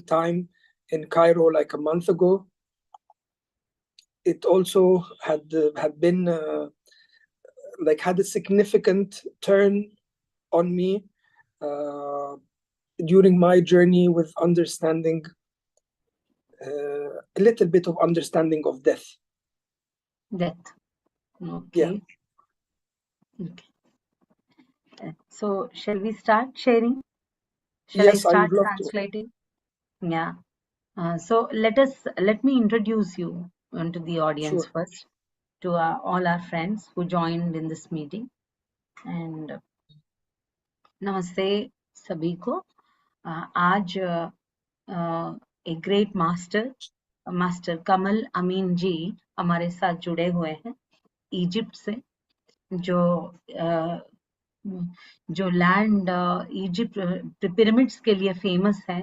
time in Cairo like a month ago. It also had been had a significant turn on me during my journey with understanding a little bit of understanding of death. Death. Yeah. Okay. So shall we start sharing? Shall Yes, I I start would love translating? Yeah. So let me introduce you to the audience Sure. first, to all our friends who joined in this meeting. And नमस्ते सभी को। आज एक great master कमल अमीन जी हमारे साथ जुड़े हुए हैं इजिप्ट से, जो लैंड इजिप्ट पिरामिड्स के लिए फेमस है।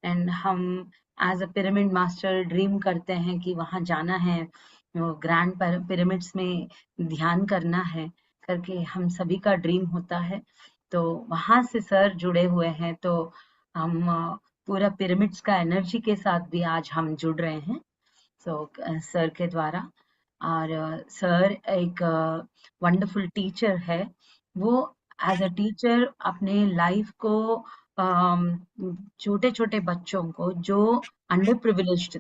एंड हम as a pyramid master dream करते हैं कि वहाँ जाना है, ग्रैंड पिरामिड्स में ध्यान करना है करके हम सभी का ड्रीम होता है। तो वहाँ से सर जुड़े हुए हैं, तो हम पूरा पिरामिड्स का एनर्जी के साथ भी आज हम जुड़ रहे हैं सर के द्वारा। और सर एक वंडरफुल टीचर है। वो एज अ टीचर अपने लाइफ को छोटे छोटे बच्चों को जो अंडर प्रिविलेज्ड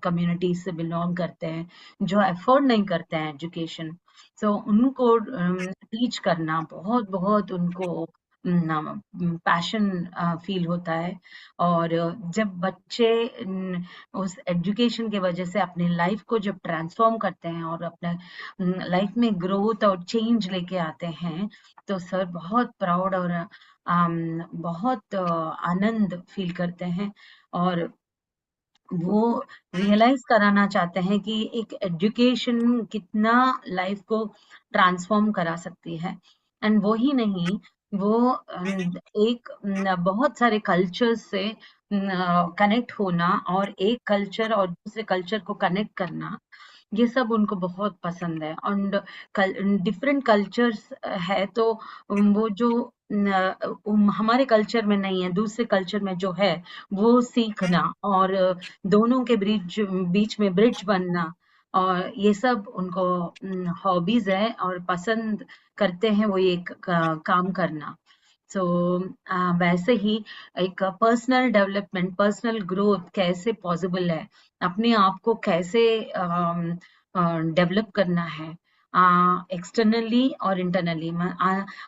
कम्युनिटी से बिलोंग करते हैं, जो अफोर्ड नहीं करते हैं एजुकेशन, तो उनको टीच करना बहुत बहुत उनको पैशन फील होता है। और जब बच्चे उस एजुकेशन के वजह से अपनी लाइफ को जब ट्रांसफॉर्म करते हैं और अपने लाइफ में ग्रोथ और चेंज लेके आते हैं, तो सर बहुत प्राउड और बहुत आनंद फील करते हैं। और वो रियलाइज कराना चाहते हैं कि एक एजुकेशन कितना लाइफ को ट्रांसफॉर्म करा सकती है। एंड वो ही नहीं, वो एक बहुत सारे कल्चर्स से कनेक्ट होना और एक कल्चर और दूसरे कल्चर को कनेक्ट करना, ये सब उनको बहुत पसंद है। और डिफरेंट कल्चर्स है, तो वो जो हमारे कल्चर में नहीं है, दूसरे कल्चर में जो है वो सीखना और दोनों के बीच में ब्रिज बनना, और ये सब उनको हॉबीज है और पसंद करते हैं वो ये काम करना। सो वैसे ही एक पर्सनल डेवलपमेंट, पर्सनल ग्रोथ कैसे पॉसिबल है, अपने आप को कैसे डेवलप करना है एक्सटर्नली और इंटरनली,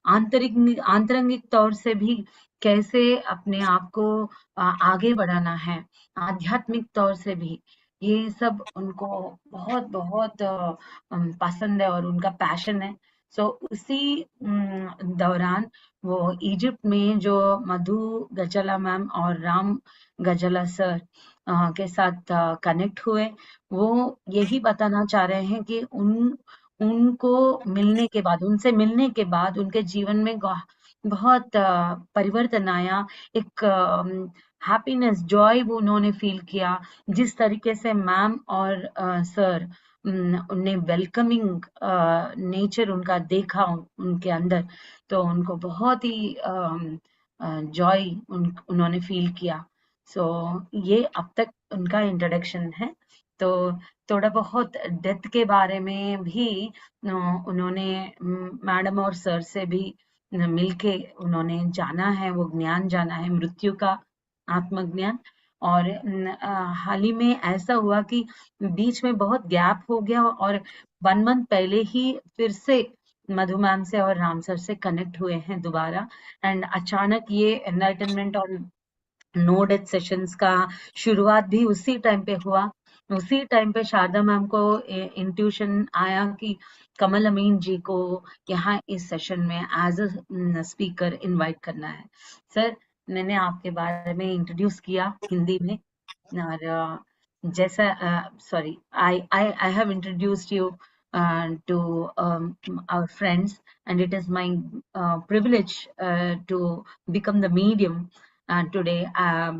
आंतरिक तौर से भी कैसे अपने आप को आगे बढ़ाना है, आध्यात्मिक तौर से भी, ये सब उनको बहुत बहुत पसंद है और उनका पैशन है। सो उसी दौरान वो इजिप्ट में जो मधु गजला मैम और राम गजला सर के साथ कनेक्ट हुए, वो यही बताना चाह रहे हैं कि उनको मिलने के बाद, उनसे मिलने के बाद उनके जीवन में बहुत परिवर्तन आया, एक हैप्पीनेस, जॉय वो उन्होंने फील किया। जिस तरीके से मैम और सर उन्हें वेलकमिंग नेचर उनका देखा उनके अंदर, तो उनको बहुत ही जॉय उन्होंने फील किया। सो ये अब तक उनका इंट्रोडक्शन है। तो थोड़ा बहुत डेथ के बारे में भी उन्होंने मैडम और सर से भी मिलके उन्होंने जाना है, वो ज्ञान जाना है, मृत्यु का आत्मज्ञान। और हाल ही में ऐसा हुआ कि बीच में बहुत गैप हो गया और 1 मंथ पहले ही फिर से मधु मैम से और राम सर से कनेक्ट हुए हैं दोबारा। एंड अचानक ये एनलाइटनमेंट और नो डेथ सेशंस का शुरुआत भी उसी टाइम पे हुआ। उसी टाइम पे शारदा मैम को इंट्यूशन आया कि कमल अमीन जी को यहाँ इस सेशन में एज अ स्पीकर इनवाइट करना है। सर, मैंने आपके बारे में इंट्रोड्यूस किया हिंदी में, और जैसा sorry I have introduced you to our friends, and it is my privilege to become the medium today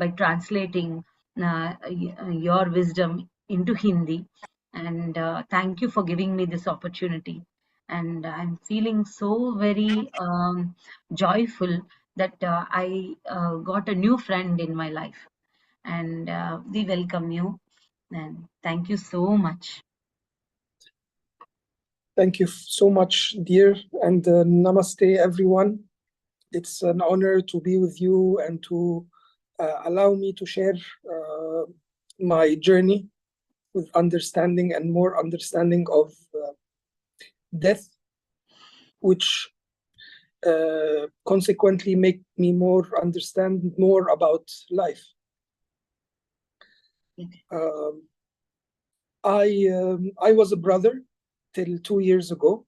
by translating your wisdom into Hindi. And thank you for giving me this opportunity. And I'm feeling so very joyful that I got a new friend in my life. and we welcome you, and thank you so much. Thank you so much, dear, and namaste, everyone. It's an honor to be with you and to allow me to share my journey with understanding and more understanding of death, which consequently make me understand more about life. I was a brother till 2 years ago.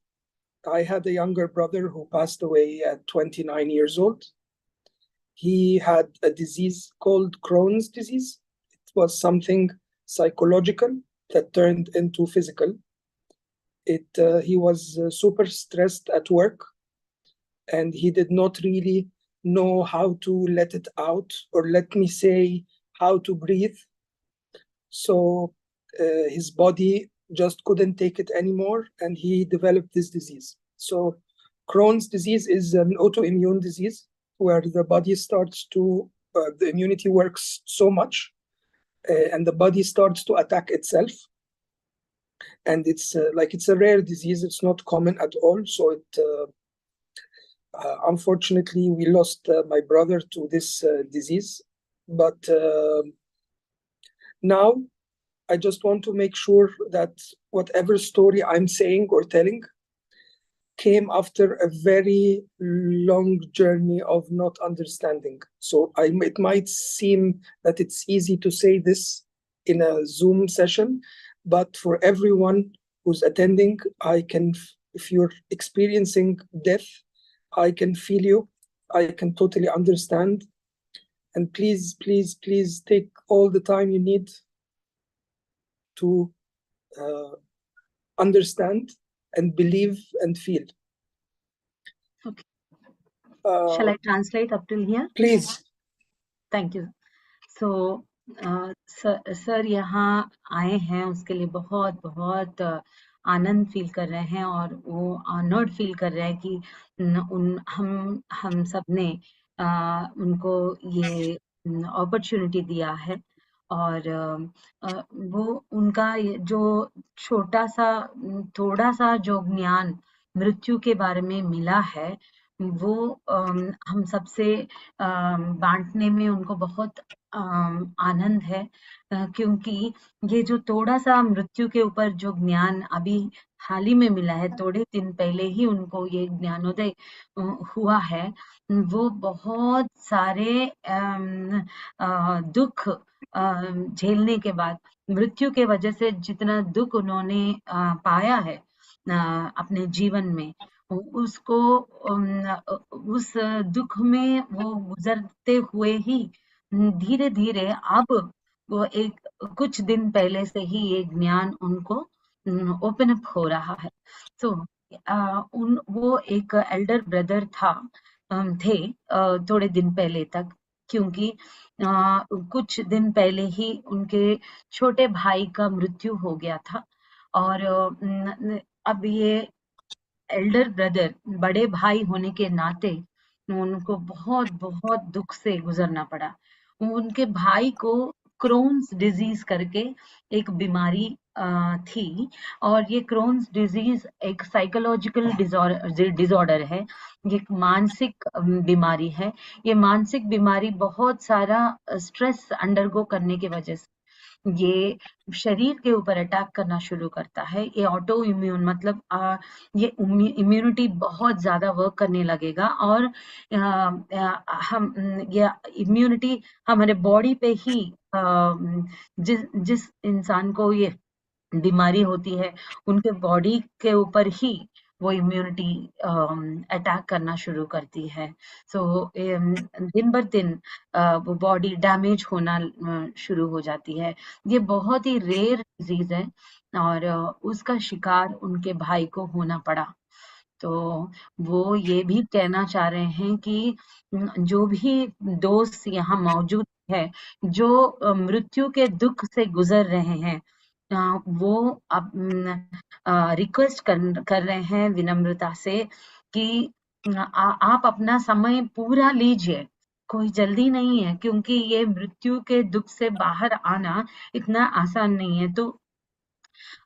I had a younger brother who passed away at 29 years old. He had a disease called Crohn's disease. It was something psychological that turned into physical. He was super stressed at work, and he did not really know how to let it out, or let me say, how to breathe. So his body just couldn't take it anymore, and he developed this disease. So Crohn's disease is an autoimmune disease where the body starts to, the immunity works so much, and the body starts to attack itself. And it's a rare disease. It's not common at all. So unfortunately, we lost my brother to this disease. But now I just want to make sure that whatever story I'm saying or telling came after a very long journey of not understanding. So it might seem that it's easy to say this in a Zoom session, but for everyone who's attending, if you're experiencing death, I can feel you. I can totally understand. And please, please, please take all the time you need to understand and believe and feel. Okay. Shall I translate up till here? Please. Thank you. So sir यहाँ आए हैं, उसके लिए बहुत बहुत आनंद feel कर रहे हैं, और वो ऑनर्ड फील कर रहे हैं कि हम सब ने उनको ये अपॉर्चुनिटी दिया है। और वो उनका जो थोड़ा सा जो ज्ञान मृत्यु के बारे में मिला है, वो हम सबसे बांटने में उनको बहुत आनंद है, क्योंकि ये जो थोड़ा सा मृत्यु के ऊपर जो ज्ञान अभी हाल ही में मिला है, थोड़े दिन पहले ही उनको ये ज्ञानोदय हुआ है, वो बहुत सारे दुख झेलने के बाद, मृत्यु के वजह से जितना दुख उन्होंने पाया है अपने जीवन में, उसको उस दुख में वो गुजरते हुए ही धीरे धीरे अब वो कुछ दिन पहले से ही ये ज्ञान उनको ओपन अप हो रहा है। तो वो एक एल्डर ब्रदर थे थोड़े दिन पहले तक, क्योंकि कुछ दिन पहले ही उनके छोटे भाई का मृत्यु हो गया था, और अब ये एल्डर ब्रदर, बड़े भाई होने के नाते उनको बहुत बहुत दुख से गुजरना पड़ा। उनके भाई को क्रोन्स डिजीज करके एक बीमारी थी, और ये क्रोन्स डिजीज एक साइकोलॉजिकल डिसऑर्डर है, ये एक मानसिक बीमारी है। ये मानसिक बीमारी बहुत सारा स्ट्रेस अंडरगो करने की वजह से ये शरीर के ऊपर अटैक करना शुरू करता है। ये ऑटो इम्यून मतलब ये इम्यूनिटी बहुत ज्यादा वर्क करने लगेगा, और हम ये इम्यूनिटी हमारे बॉडी पे ही जिस इंसान को ये बीमारी होती है, उनके बॉडी के ऊपर ही वो इम्यूनिटी अटैक करना शुरू करती है। सो दिन बर दिन वो बॉडी डैमेज होना शुरू हो जाती है। ये बहुत ही रेयर डिजीज है, और उसका शिकार उनके भाई को होना पड़ा। तो वो ये भी कहना चाह रहे हैं कि जो भी दोस्त यहाँ मौजूद है, जो मृत्यु के दुख से गुजर रहे हैं, वो रिक्वेस्ट कर रहे हैं विनम्रता से कि आप अपना समय पूरा लीजिए, कोई जल्दी नहीं है, क्योंकि ये मृत्यु के दुख से बाहर आना इतना आसान नहीं है। तो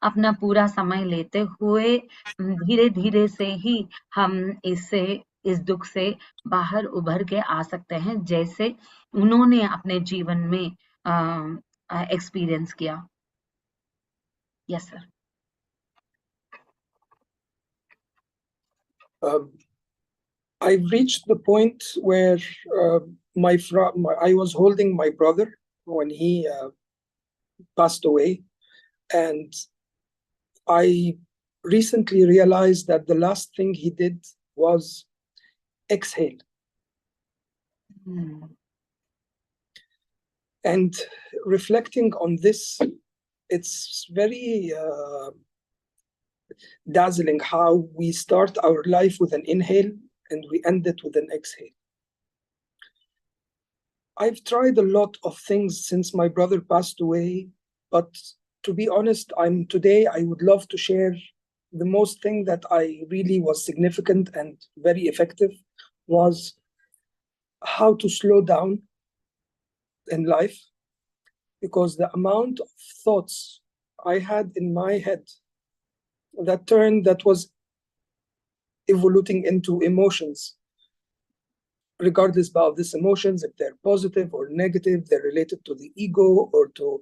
अपना पूरा समय लेते हुए धीरे धीरे से ही हम इस दुख से बाहर उभर के आ सकते हैं, जैसे उन्होंने अपने जीवन में एक्सपीरियंस किया। Yes sir. I've reached the point where I was holding my brother when he passed away, and I recently realized that the last thing he did was exhale. And reflecting on this, it's very dazzling how we start our life with an inhale and we end it with an exhale. I've tried a lot of things since my brother passed away, but to be honest, today I would love to share the most thing that I really was significant and very effective was how to slow down in life, because the amount of thoughts I had in my head that was evolving into emotions, regardless about these emotions, if they're positive or negative, they're related to the ego or to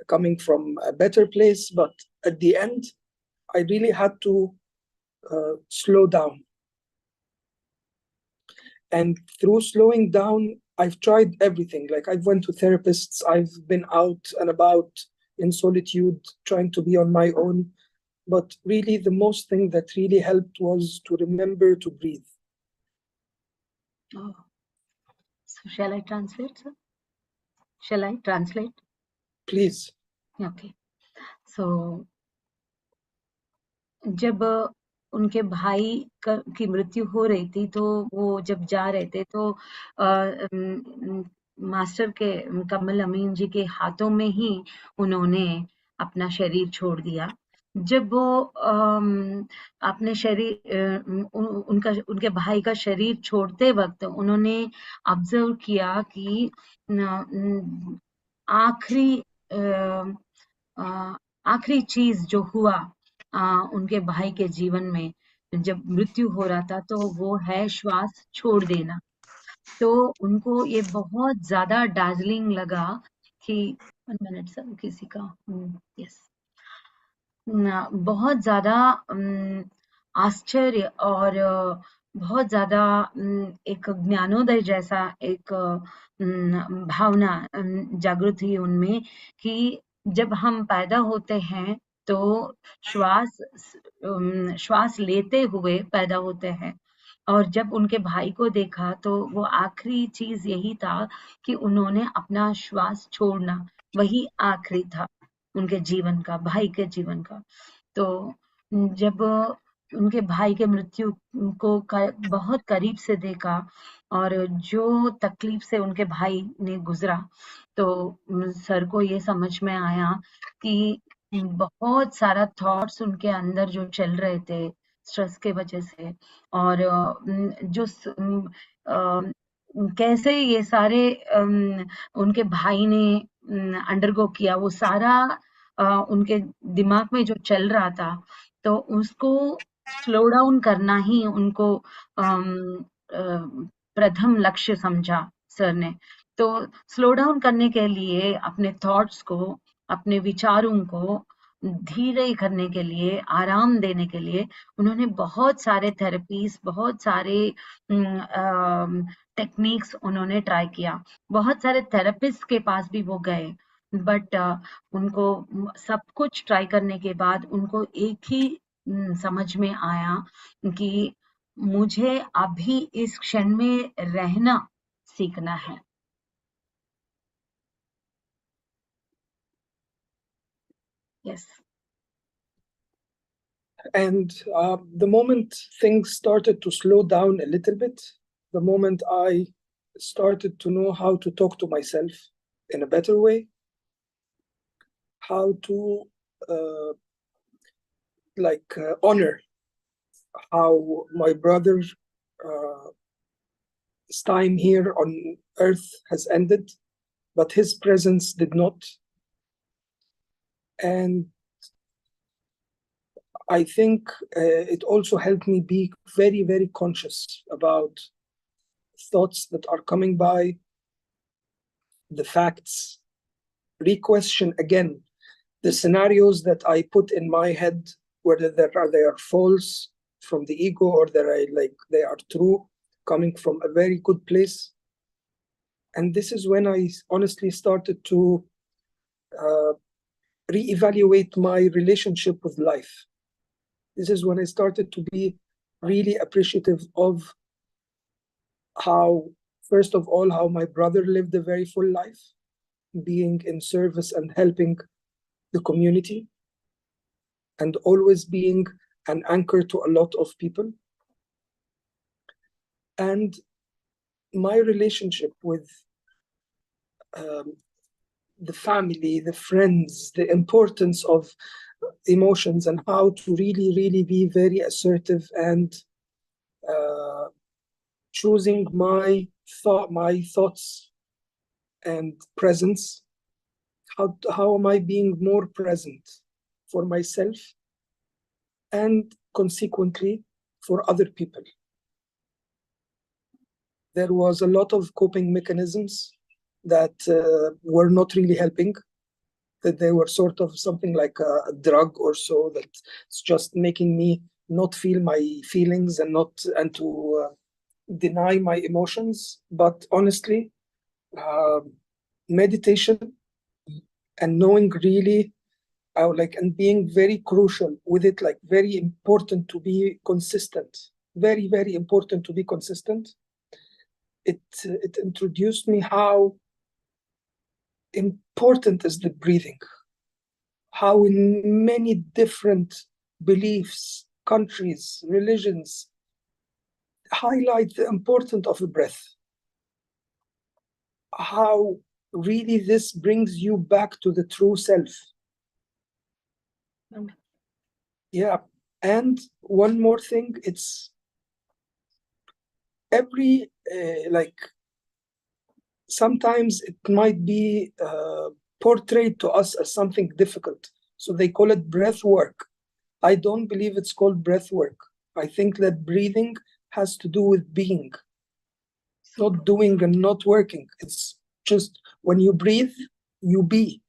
coming from a better place. But at the end, I really had to slow down. And through slowing down, I've tried everything. Like I've went to therapists, I've been out and about in solitude, trying to be on my own. But really, the most thing that really helped was to remember to breathe. Oh. So shall I translate, sir? Shall I translate? Please. Okay. So जब उनके भाई की मृत्यु हो रही थी, तो वो जब जा रहे थे, तो मास्टर के कमल अमीन जी के हाथों में ही उन्होंने अपना शरीर छोड़ दिया। जब वो अपने शरीर उनके भाई का शरीर छोड़ते वक्त उन्होंने ऑब्जर्व किया कि आखिरी चीज जो हुआ उनके भाई के जीवन में जब मृत्यु हो रहा था, तो वो है श्वास छोड़ देना। तो उनको ये बहुत ज्यादा डार्जलिंग लगा कि 1 मिनट सर, किसी का यस बहुत ज्यादा आश्चर्य और बहुत ज्यादा एक ज्ञानोदय जैसा एक भावना जागृत हुई उनमें कि जब हम पैदा होते हैं तो श्वास लेते हुए पैदा होते हैं, और जब उनके भाई को देखा तो वो आखिरी चीज यही था कि उन्होंने अपना श्वास छोड़ना, वही आखिरी था उनके जीवन का, भाई के जीवन का। तो जब उनके भाई के मृत्यु को बहुत करीब से देखा और जो तकलीफ से उनके भाई ने गुजरा, तो सर को ये समझ में आया कि बहुत सारा थॉट्स उनके अंदर जो चल रहे थे स्ट्रेस के वजह से, और जो कैसे ये सारे उनके भाई ने अंडरगो किया, वो सारा उनके दिमाग में जो चल रहा था, तो उसको स्लो डाउन करना ही उनको प्रथम लक्ष्य समझा सर ने। तो स्लो डाउन करने के लिए अपने थॉट्स को, अपने विचारों को धीरे करने के लिए, आराम देने के लिए उन्होंने बहुत सारे थेरेपीज, बहुत सारे टेक्निक्स उन्होंने ट्राई किया, बहुत सारे थेरेपिस्ट के पास भी वो गए, बट उनको सब कुछ ट्राई करने के बाद उनको एक ही समझ में आया कि मुझे अभी इस क्षण में रहना सीखना है। Yes. And the moment things started to slow down a little bit, the moment I started to know how to talk to myself in a better way, how to honor how my brother his time here on earth has ended, but his presence did not. And I think it also helped me be very, very conscious about thoughts that are coming by, the facts, re-question again the scenarios that I put in my head, whether they are false from the ego or they are true, coming from a very good place. And this is when I honestly started to reevaluate my relationship with life. This is when I started to be really appreciative of how, first of all, how my brother lived a very full life, being in service and helping the community, and always being an anchor to a lot of people. And my relationship with the family, the friends, the importance of emotions, and how to really, really be very assertive and choosing my thoughts and presence. How am I being more present for myself and consequently for other people? There was a lot of coping mechanisms that were not really helping, that they were sort of something like a drug or so, that's just making me not feel my feelings and to deny my emotions. But honestly, meditation and knowing really, and being very crucial with it, like very important to be consistent, very, very important to be consistent. It introduced me how important is the breathing, how in many different beliefs, countries, religions highlight the importance of the breath, how really this brings you back to the true self. Yeah. And one more thing, it's every sometimes it might be portrayed to us as something difficult, so they call it breath work. I don't believe it's called breath work. I think that breathing has to do with being, not doing and not working. It's just when you breathe, you be.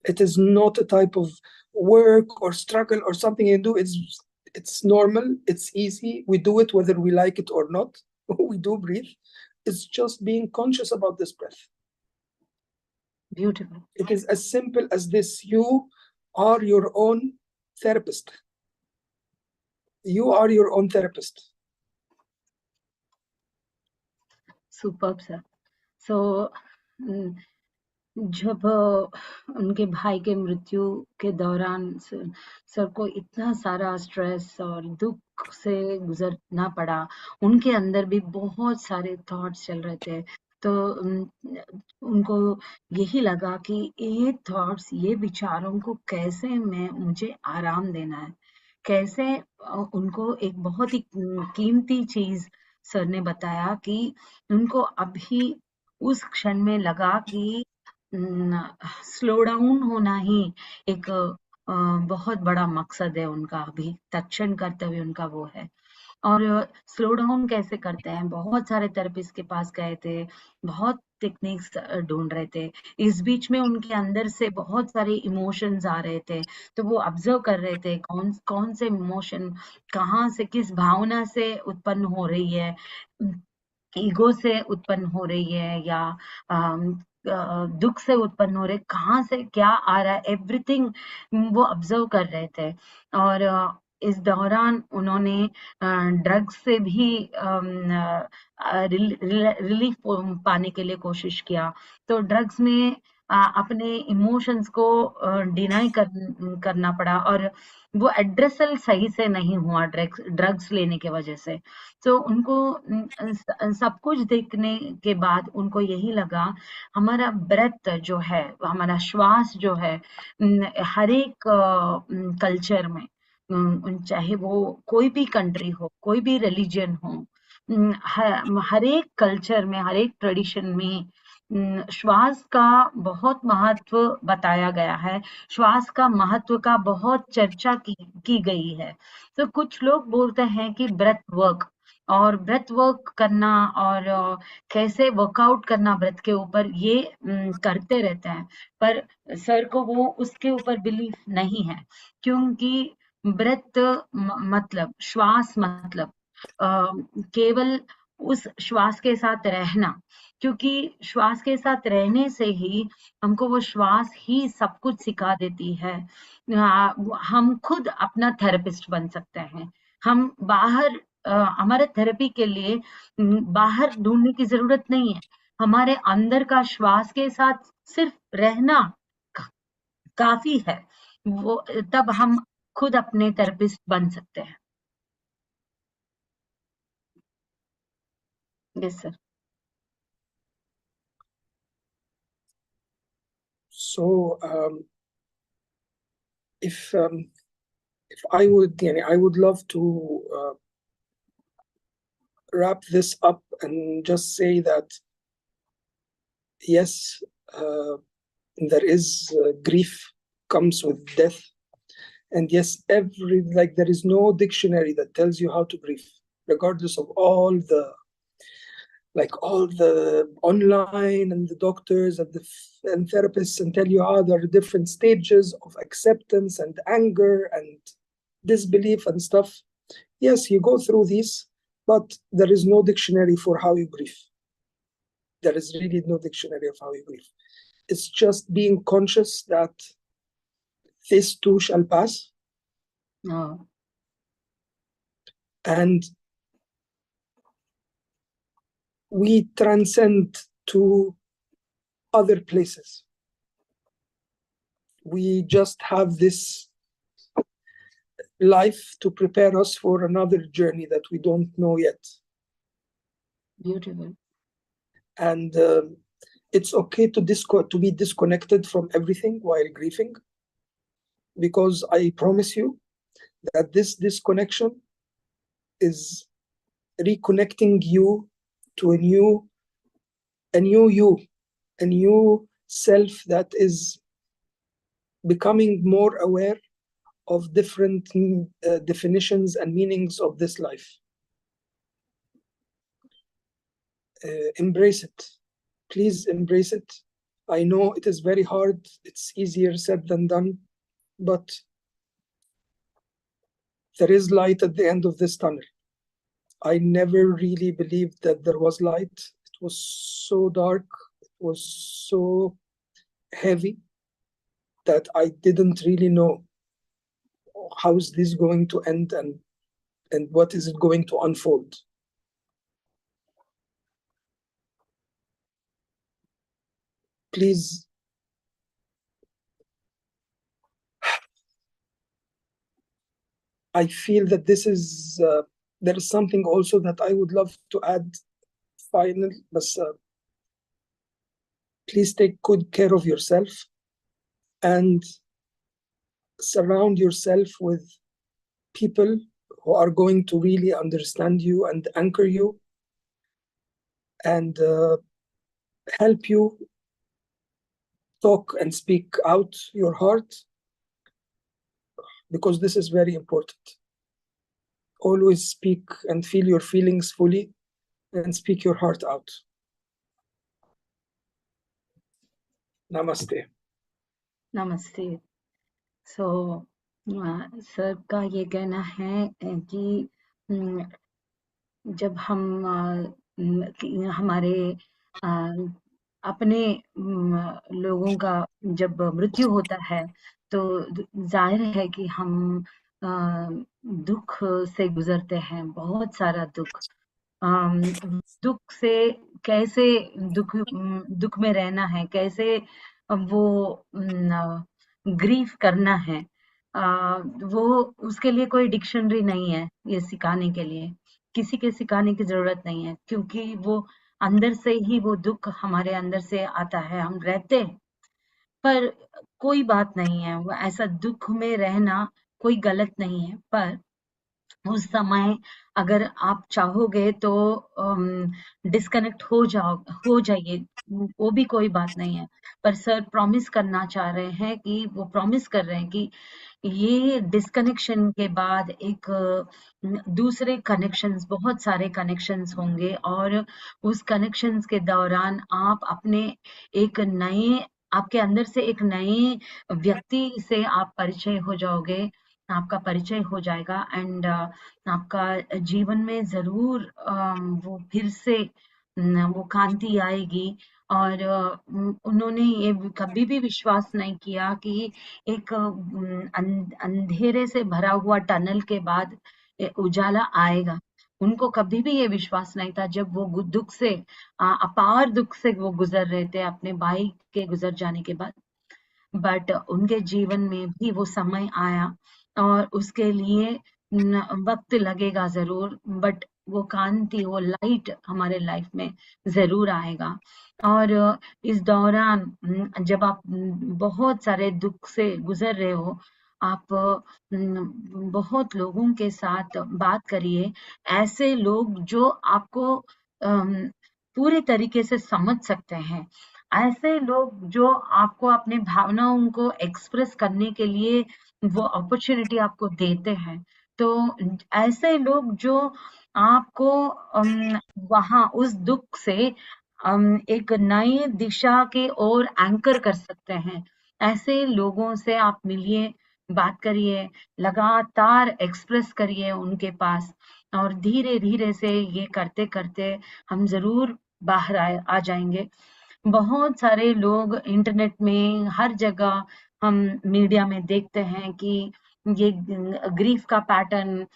It is not a type of work or struggle or something you do. It's normal, it's easy. We do it whether we like it or not. We do breathe. It's just being conscious about this breath. Beautiful. It is as simple as this. You are your own therapist. You are your own therapist. Superb, sir. So, जब उनके भाई के मृत्यु के दौरान sir को इतना सारा स्ट्रेस और दुख से गुजरना पड़ा, उनके अंदर भी बहुत सारे थॉट्स चल रहे थे। तो उनको यही लगा कि ये थॉट्स, ये विचारों को कैसे मुझे आराम देना है, कैसे उनको एक बहुत ही कीमती चीज सर ने बताया कि उनको अभी उस क्षण में लगा कि स्लो डाउन होना ही एक बहुत बड़ा मकसद है उनका, अभी तत्क्षण कर्तव्य उनका वो है। और स्लो डाउन कैसे करते हैं, बहुत सारे थेरेपिस्ट के पास गए थे, बहुत टेक्निक्स ढूंढ रहे थे। इस बीच में उनके अंदर से बहुत सारे इमोशंस आ रहे थे, तो वो ऑब्जर्व कर रहे थे कौन कौन से इमोशन कहाँ से, किस भावना से उत्पन्न हो रही है, ईगो से उत्पन्न हो रही है या दुख से उत्पन्न हो रहे, कहाँ से क्या आ रहा है, एवरीथिंग वो ऑब्जर्व कर रहे थे। और इस दौरान उन्होंने ड्रग्स से भी रिलीफ पाने के लिए कोशिश किया। तो ड्रग्स में अपने इमोशंस को डिनाई करना पड़ा और वो एड्रेसल सही से नहीं हुआ ड्रग्स लेने के वजह से। तो उनको सब कुछ देखने के बाद उनको यही लगा, हमारा ब्रेथ जो है, हमारा श्वास जो है, हर एक कल्चर में, चाहे वो कोई भी कंट्री हो, कोई भी रिलीजन हो, हर एक कल्चर में, हर एक ट्रेडिशन में श्वास का बहुत महत्व बताया गया है, श्वास का महत्व का बहुत चर्चा की गई है। तो कुछ लोग बोलते हैं कि ब्रेथ वर्क करना और कैसे वर्कआउट करना ब्रेथ के ऊपर, ये करते रहते हैं। पर सर को वो उसके ऊपर बिलीफ नहीं है, क्योंकि ब्रेथ मतलब श्वास, मतलब केवल उस श्वास के साथ रहना, क्योंकि श्वास के साथ रहने से ही हमको वो श्वास ही सब कुछ सिखा देती है। हम खुद अपना थेरेपिस्ट बन सकते हैं। हम बाहर हमारे थेरेपी के लिए बाहर ढूंढने की जरूरत नहीं है। हमारे अंदर का श्वास के साथ सिर्फ रहना काफी है। वो तब हम खुद अपने थेरेपिस्ट बन सकते हैं। Yes sir. So if I would, I would love to wrap this up and just say that yes, there is grief comes with death, and yes, there is no dictionary that tells you how to grieve, regardless of all the online and the doctors and therapists and tell you how there are different stages of acceptance and anger and disbelief and stuff. Yes, you go through these, but there is no dictionary for how you grieve. There is really no dictionary of how you grieve. It's just being conscious that this too shall pass. No. And we transcend to other places. We just have this life to prepare us for another journey that we don't know yet. Beautiful. And it's okay to be disconnected from everything while grieving, because I promise you that this disconnection is reconnecting you to a new you, a new self that is becoming more aware of different definitions and meanings of this life. Embrace it. Please embrace it. I know it is very hard. It's easier said than done, but there is light at the end of this tunnel. I never really believed that there was light. It was so dark. It was so heavy that I didn't really know how is this going to end and what is it going to unfold. Please, I feel that there is something also that I would love to add final, but please take good care of yourself and surround yourself with people who are going to really understand you and anchor you and help you talk and speak out your heart, because this is very important. Always speak and feel your feelings fully and speak your heart out. Namaste. नमस्ते। So sir का ये कहना है कि जब हम हमारे अपने लोगों का जब मृत्यु होता है, तो जाहिर है कि हम दुख से गुजरते हैं, बहुत सारा दुख। दुख से कैसे दुख में रहना है, कैसे वो ग्रीफ करना है, वो उसके लिए कोई डिक्शनरी नहीं है ये सिखाने के लिए। किसी के सिखाने की जरूरत नहीं है, क्योंकि वो अंदर से ही वो दुख हमारे अंदर से आता है, हम रहते हैं। पर कोई बात नहीं है, वो ऐसा दुख में रहना कोई गलत नहीं है। पर उस समय अगर आप चाहोगे तो डिस्कनेक्ट हो जाइए, वो भी कोई बात नहीं है। पर सर प्रॉमिस करना चाह रहे हैं कि वो प्रॉमिस कर रहे हैं कि ये डिस्कनेक्शन के बाद एक दूसरे कनेक्शंस, बहुत सारे कनेक्शंस होंगे, और उस कनेक्शंस के दौरान आप अपने एक नए, आपके अंदर से एक नए व्यक्ति से आप परिचय हो जाओगे, आपका परिचय हो जाएगा, एंड आपका जीवन में जरूर वो फिर से वो कांति आएगी। और उन्होंने ये कभी भी विश्वास नहीं किया कि एक अंधेरे से भरा हुआ टनल के बाद उजाला आएगा। उनको कभी भी ये विश्वास नहीं था, जब वो दुख से, अपार दुख से वो गुजर रहे थे अपने भाई के गुजर जाने के बाद। बट उनके जीवन में भी वो समय आया, और उसके लिए वक्त लगेगा जरूर, बट वो कांति, वो लाइट हमारे लाइफ में जरूर आएगा। और इस दौरान जब आप बहुत सारे दुख से गुजर रहे हो, आप बहुत लोगों के साथ बात करिए, ऐसे लोग जो आपको पूरे तरीके से समझ सकते हैं, ऐसे लोग जो आपको अपने भावनाओं को एक्सप्रेस करने के लिए वो अपॉर्चुनिटी आपको देते हैं। तो ऐसे लोग जो आपको वहां उस दुख से एक नई दिशा के ओर एंकर कर सकते हैं, ऐसे लोगों से आप मिलिए, बात करिए, लगातार एक्सप्रेस करिए उनके पास, और धीरे धीरे से ये करते करते हम जरूर बाहर आ जाएंगे। बहुत सारे लोग इंटरनेट में, हर जगह हम मीडिया में देखते हैं कि ये ग्रीफ का पैटर्न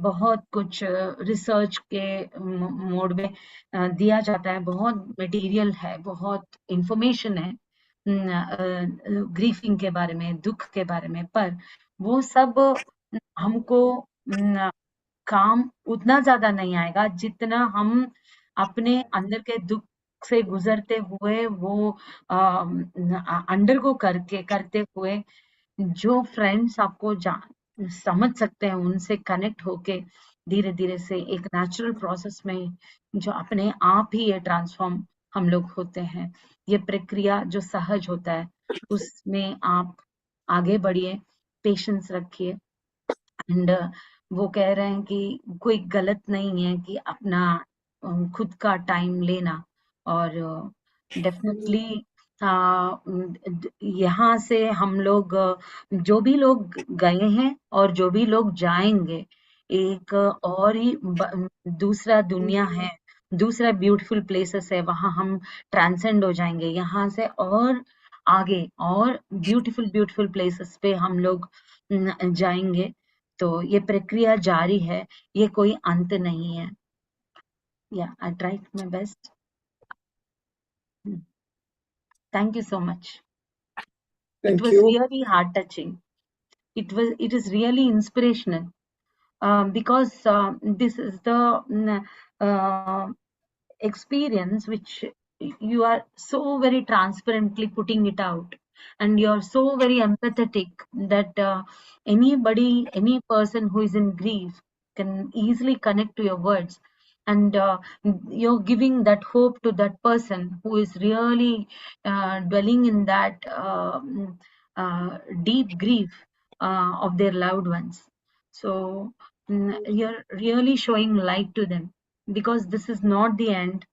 बहुत कुछ रिसर्च के मोड में दिया जाता है, बहुत मटेरियल है, बहुत इंफॉर्मेशन है ग्रीफिंग के बारे में, दुख के बारे में, पर वो सब हमको काम उतना ज्यादा नहीं आएगा जितना हम अपने अंदर के दुख से गुजरते हुए, वो अंडर को करते हुए, जो फ्रेंड्स आपको समझ सकते हैं, उनसे कनेक्ट होके धीरे धीरे से एक नेचुरल प्रोसेस में जो अपने आप ही ये ट्रांसफॉर्म हम लोग होते हैं। ये प्रक्रिया जो सहज होता है, उसमें आप आगे बढ़िए, पेशेंस रखिए। एंड वो कह रहे हैं कि कोई गलत नहीं है कि अपना खुद का टाइम लेना, और डेफिनेटली यहाँ से हम लोग जो भी लोग गए हैं और जो भी लोग जाएंगे, एक और ही दूसरा दुनिया है, दूसरा ब्यूटीफुल प्लेसेस है, वहां हम ट्रांसेंड हो जाएंगे यहाँ से, और आगे और ब्यूटीफुल ब्यूटीफुल प्लेसेस पे हम लोग जाएंगे। तो ये प्रक्रिया जारी है, ये कोई अंत नहीं है। या I tried my best. Thank you so much. It Thank was you. really heart touching. It is really inspirational, because this is the uh, experience which you are so very transparently putting it out, and you're so very empathetic that any person who is in grief can easily connect to your words, and you're giving that hope to that person who is really dwelling in that deep grief of their loved ones. So you're really showing light to them, because this is not the end.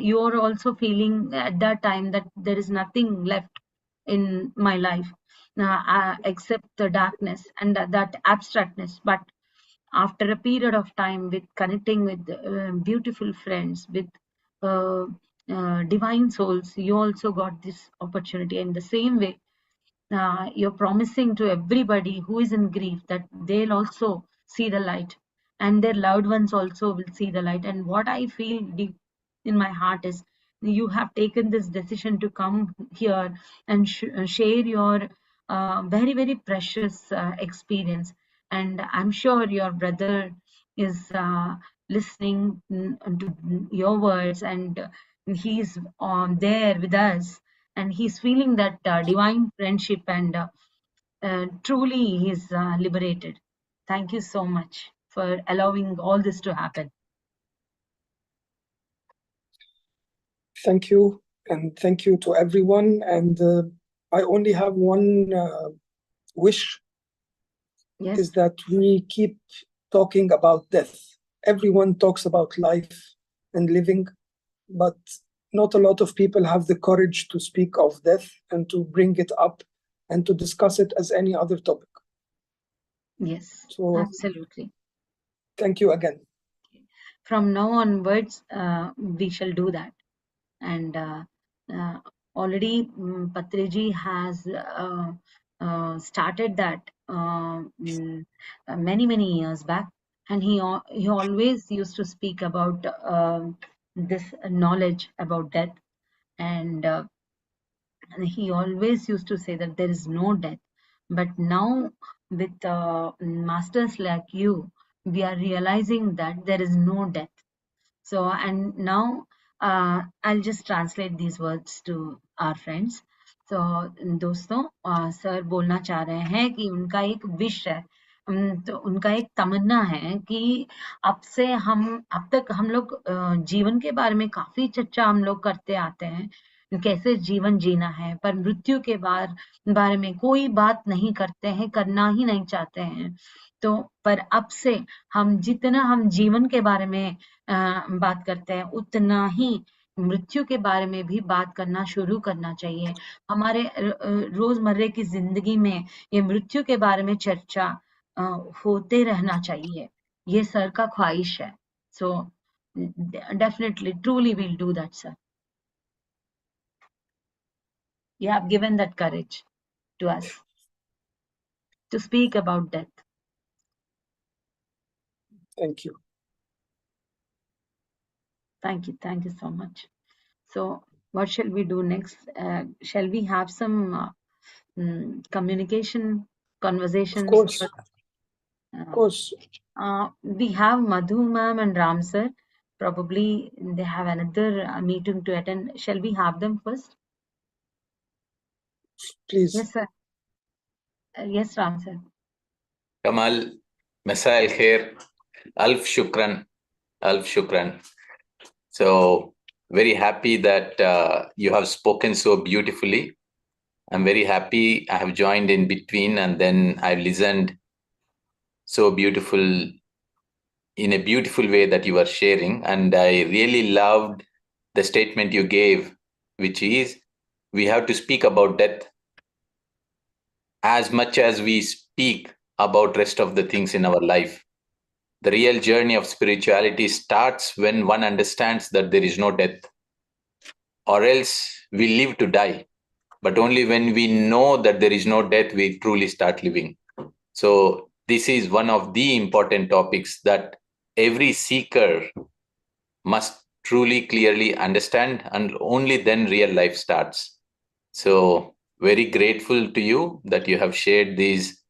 You are also feeling at that time that there is nothing left in my life except the darkness and that abstractness. But after a period of time, with connecting with beautiful friends, with uh, divine souls, you also got this opportunity. In the same way, you're promising to everybody who is in grief that they'll also see the light, and their loved ones also will see the light. And what I feel deep in my heart is, you have taken this decision to come here and share your very very precious experience, and I'm sure your brother is listening to your words, and he's on there with us, and he's feeling that divine friendship, and truly he's liberated. Thank you so much for allowing all this to happen. Thank you, and thank you to everyone. And I only have one wish, Yes, is that we keep talking about death. Everyone talks about life and living, but not a lot of people have the courage to speak of death and to bring it up and to discuss it as any other topic. yes, So absolutely. thank you again. From now onwards, we shall do that. And already Patriji has started that many years back, and he always used to speak about this knowledge about death, and he always used to say that there is no death. But now with masters like you, we are realizing that there is no death. So, and now I'll just translate these words to our friends. So, दोस्तों, sir बोलना चाह रहे हैं कि उनका एक wish है, तो उनका एक तमन्ना है कि अब से अब तक हम लोग जीवन के बारे में काफी चर्चा हम लोग करते आते हैं, कैसे जीवन जीना है, पर मृत्यु के बारे में कोई बात नहीं करते हैं, करना ही नहीं चाहते हैं. तो पर अब से हम जितना हम जीवन के बारे में बात करते हैं, उतना ही मृत्यु के बारे में भी बात करना शुरू करना चाहिए. हमारे रोजमर्रे की जिंदगी में ये मृत्यु के बारे में चर्चा होते रहना चाहिए. ये सर का ख्वाहिश है. So definitely, truly we'll do that, sir. You have given that courage to us to speak about death. Thank you. Thank you so much. So what shall we do next? Shall we have some communication conversations? Of course. Of course. We have Madhu ma'am and Ram sir. Probably they have another meeting to attend. Shall we have them first? Please. Yes, sir. Yes, Ram sir. Kamal, Masa al Khair, Alf Shukran, Alf Shukran. So, very happy that you have spoken so beautifully. I'm very happy I have joined in between and then I've listened so beautiful, in a beautiful way that you are sharing. And I really loved the statement you gave, which is we have to speak about death as much as we speak about rest of the things in our life. The real journey of spirituality starts when one understands that there is no death, or else we live to die. But only when we know that there is no death, we truly start living. So this is one of the important topics that every seeker must truly clearly understand, and only then real life starts. So very grateful to you that you have shared these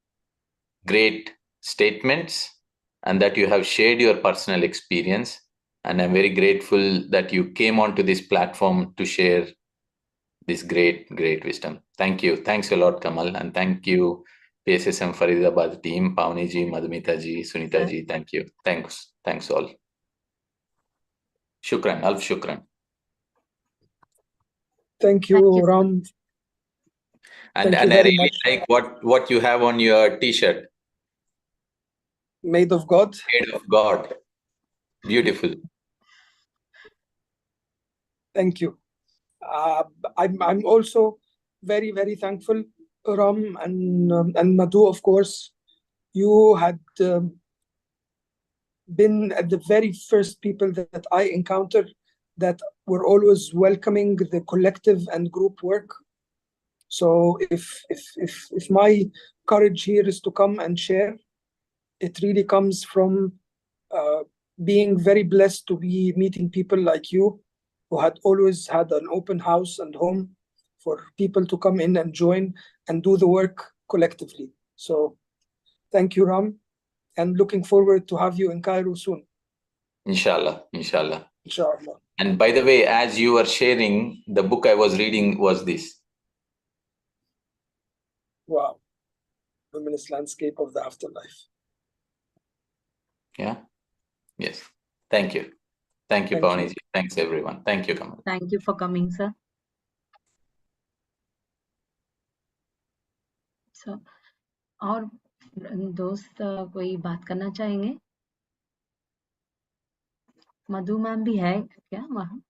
great statements and that you have shared your personal experience. And I'm very grateful that you came onto this platform to share this great wisdom. Thank you. Thanks a lot, Kamal. And thank you, PSSM Faridabad team, Pavni ji, Madhumita ji, Sunita ji. Thank you. Thanks all. Shukran, Alf Shukran. Thank you, Ram. And I really like what you have on your t-shirt. Made of God. Made of God. Beautiful. Thank you. I'm also very, very thankful, Ram and Madhu, of course. You had been at the very first people that I encountered that were always welcoming the collective and group work. So if my courage here is to come and share, it really comes from being very blessed to be meeting people like you, who had always had an open house and home for people to come in and join and do the work collectively. So thank you, Ram, and looking forward to have you in Cairo soon. Inshallah. Inshallah. And by the way, as you were sharing, the book I was reading was this. Wow. Luminous Landscape of the Afterlife. Yeah. Yes. Thank you. Thank you, Thank Pavani you. ji. Thanks, everyone. Thank you, Kamal. Thank you for coming, sir. So, और दोस्त कोई बात करना चाहेंगे? मधु ma'am भी है क्या वहाँ?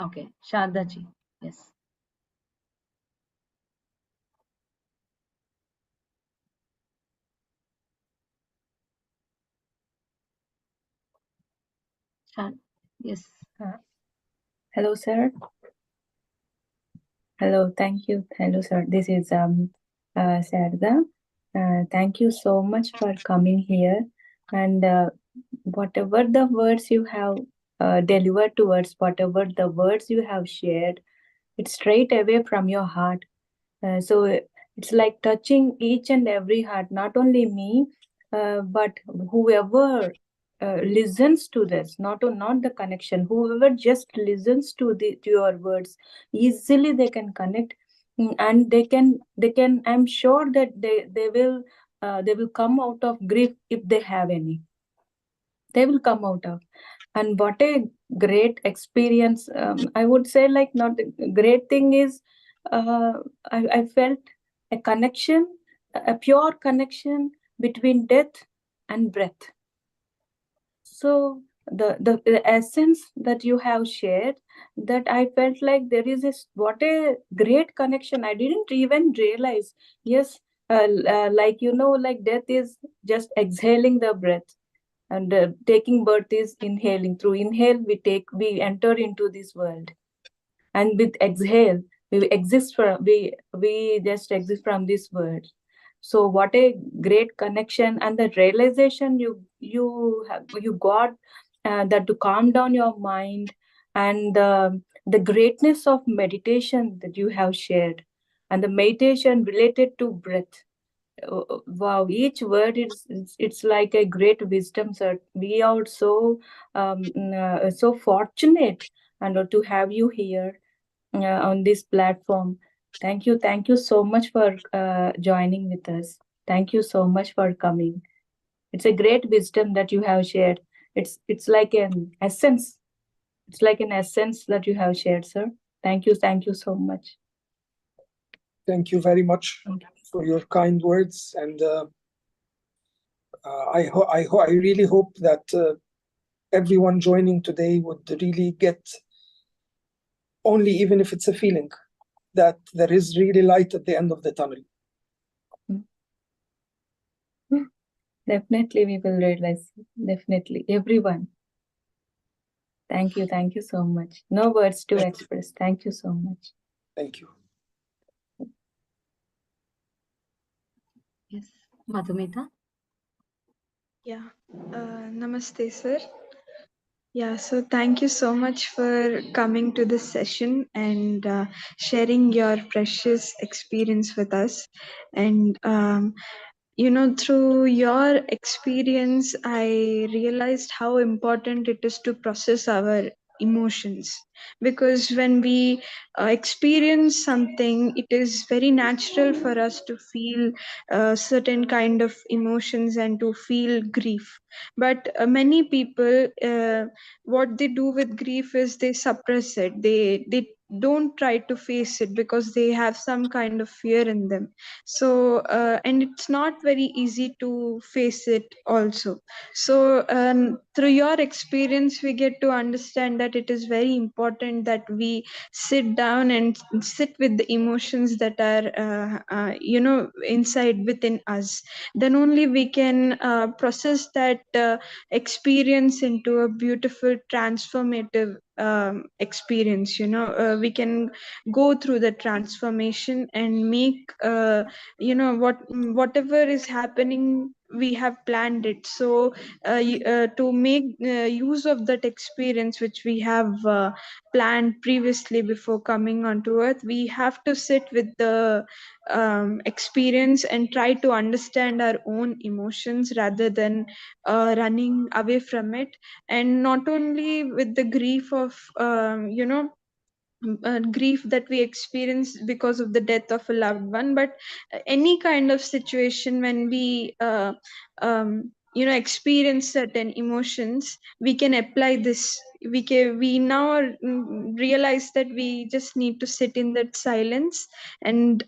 Okay, Sharda ji, yes. Yes. Hello, sir. Hello, thank you. Hello, sir. This is Sarda. Thank you so much for coming here. And whatever the words you have delivered to us, whatever the words you have shared, it's straight away from your heart. So it's like touching each and every heart, not only me, but whoever listens to this, not the connection, whoever just listens to your words, easily they can connect. And they can, I'm sure that they will come out of grief if they have any. They will come out of. And what a great experience. I would say, like, not a great thing is I felt a connection, a pure connection between death and breath. So the essence that you have shared, that I felt like there is what a great connection. I didn't even realize. Yes, like, like death is just exhaling the breath, and taking birth is inhaling. Through inhale we enter into this world, and with exhale we just exist from this world. So what a great connection, and the realization you got, that to calm down your mind, and the greatness of meditation that you have shared, and the meditation related to breath. Wow, each word it's like a great wisdom, sir. We are so so fortunate and to have you here on this platform. Thank you so much for joining with us. Thank you so much for coming. It's a great wisdom that you have shared. It's like an essence. It's like an essence that you have shared, sir. Thank you so much. Thank you very much for your kind words, and I really hope that everyone joining today would really get, only even if it's a feeling, that there is really light at the end of the tunnel. Definitely we will realize. Definitely, everyone. Thank you so much. No words to express. Thank you so much. Thank you. Yes, Madhumita. Yeah, namaste, sir. Yeah, so thank you so much for coming to this session and sharing your precious experience with us. And through your experience, I realized how important it is to process our emotions, because when we experience something, it is very natural for us to feel certain kind of emotions and to feel grief. But many people, what they do with grief is they suppress it. They don't try to face it because they have some kind of fear in them. So and it's not very easy to face it also. So through your experience, we get to understand that it is very important that we sit down and sit with the emotions that are inside within us. Then only we can process that experience into a beautiful transformative experience. We can go through the transformation and make whatever is happening, we have planned it. So to make use of that experience which we have planned previously before coming onto earth, we have to sit with the experience and try to understand our own emotions rather than running away from it. And not only with the grief of grief that we experience because of the death of a loved one, but any kind of situation when we experience certain emotions, we can apply this. We now realize that we just need to sit in that silence and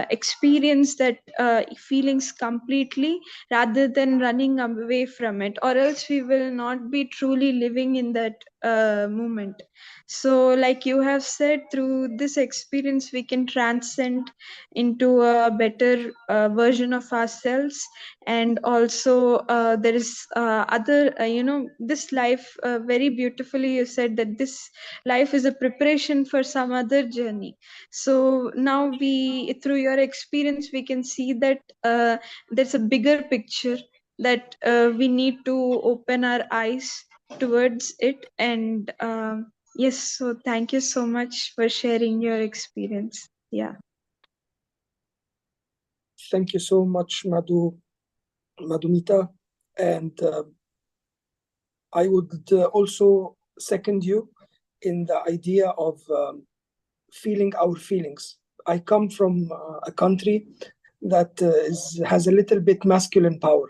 experience that feelings completely, rather than running away from it, or else we will not be truly living in that moment. So like you have said, through this experience we can transcend into a better version of ourselves. And also there is other this life, very beautifully you said that this life is a preparation for some other journey. So now we, through your experience, we can see that there's a bigger picture, that we need to open our eyes towards it. And yes, so thank you so much for sharing your experience. Yeah. Thank you so much, Madhumita. And I would also second you in the idea of feeling our feelings. I come from a country that has a little bit masculine power.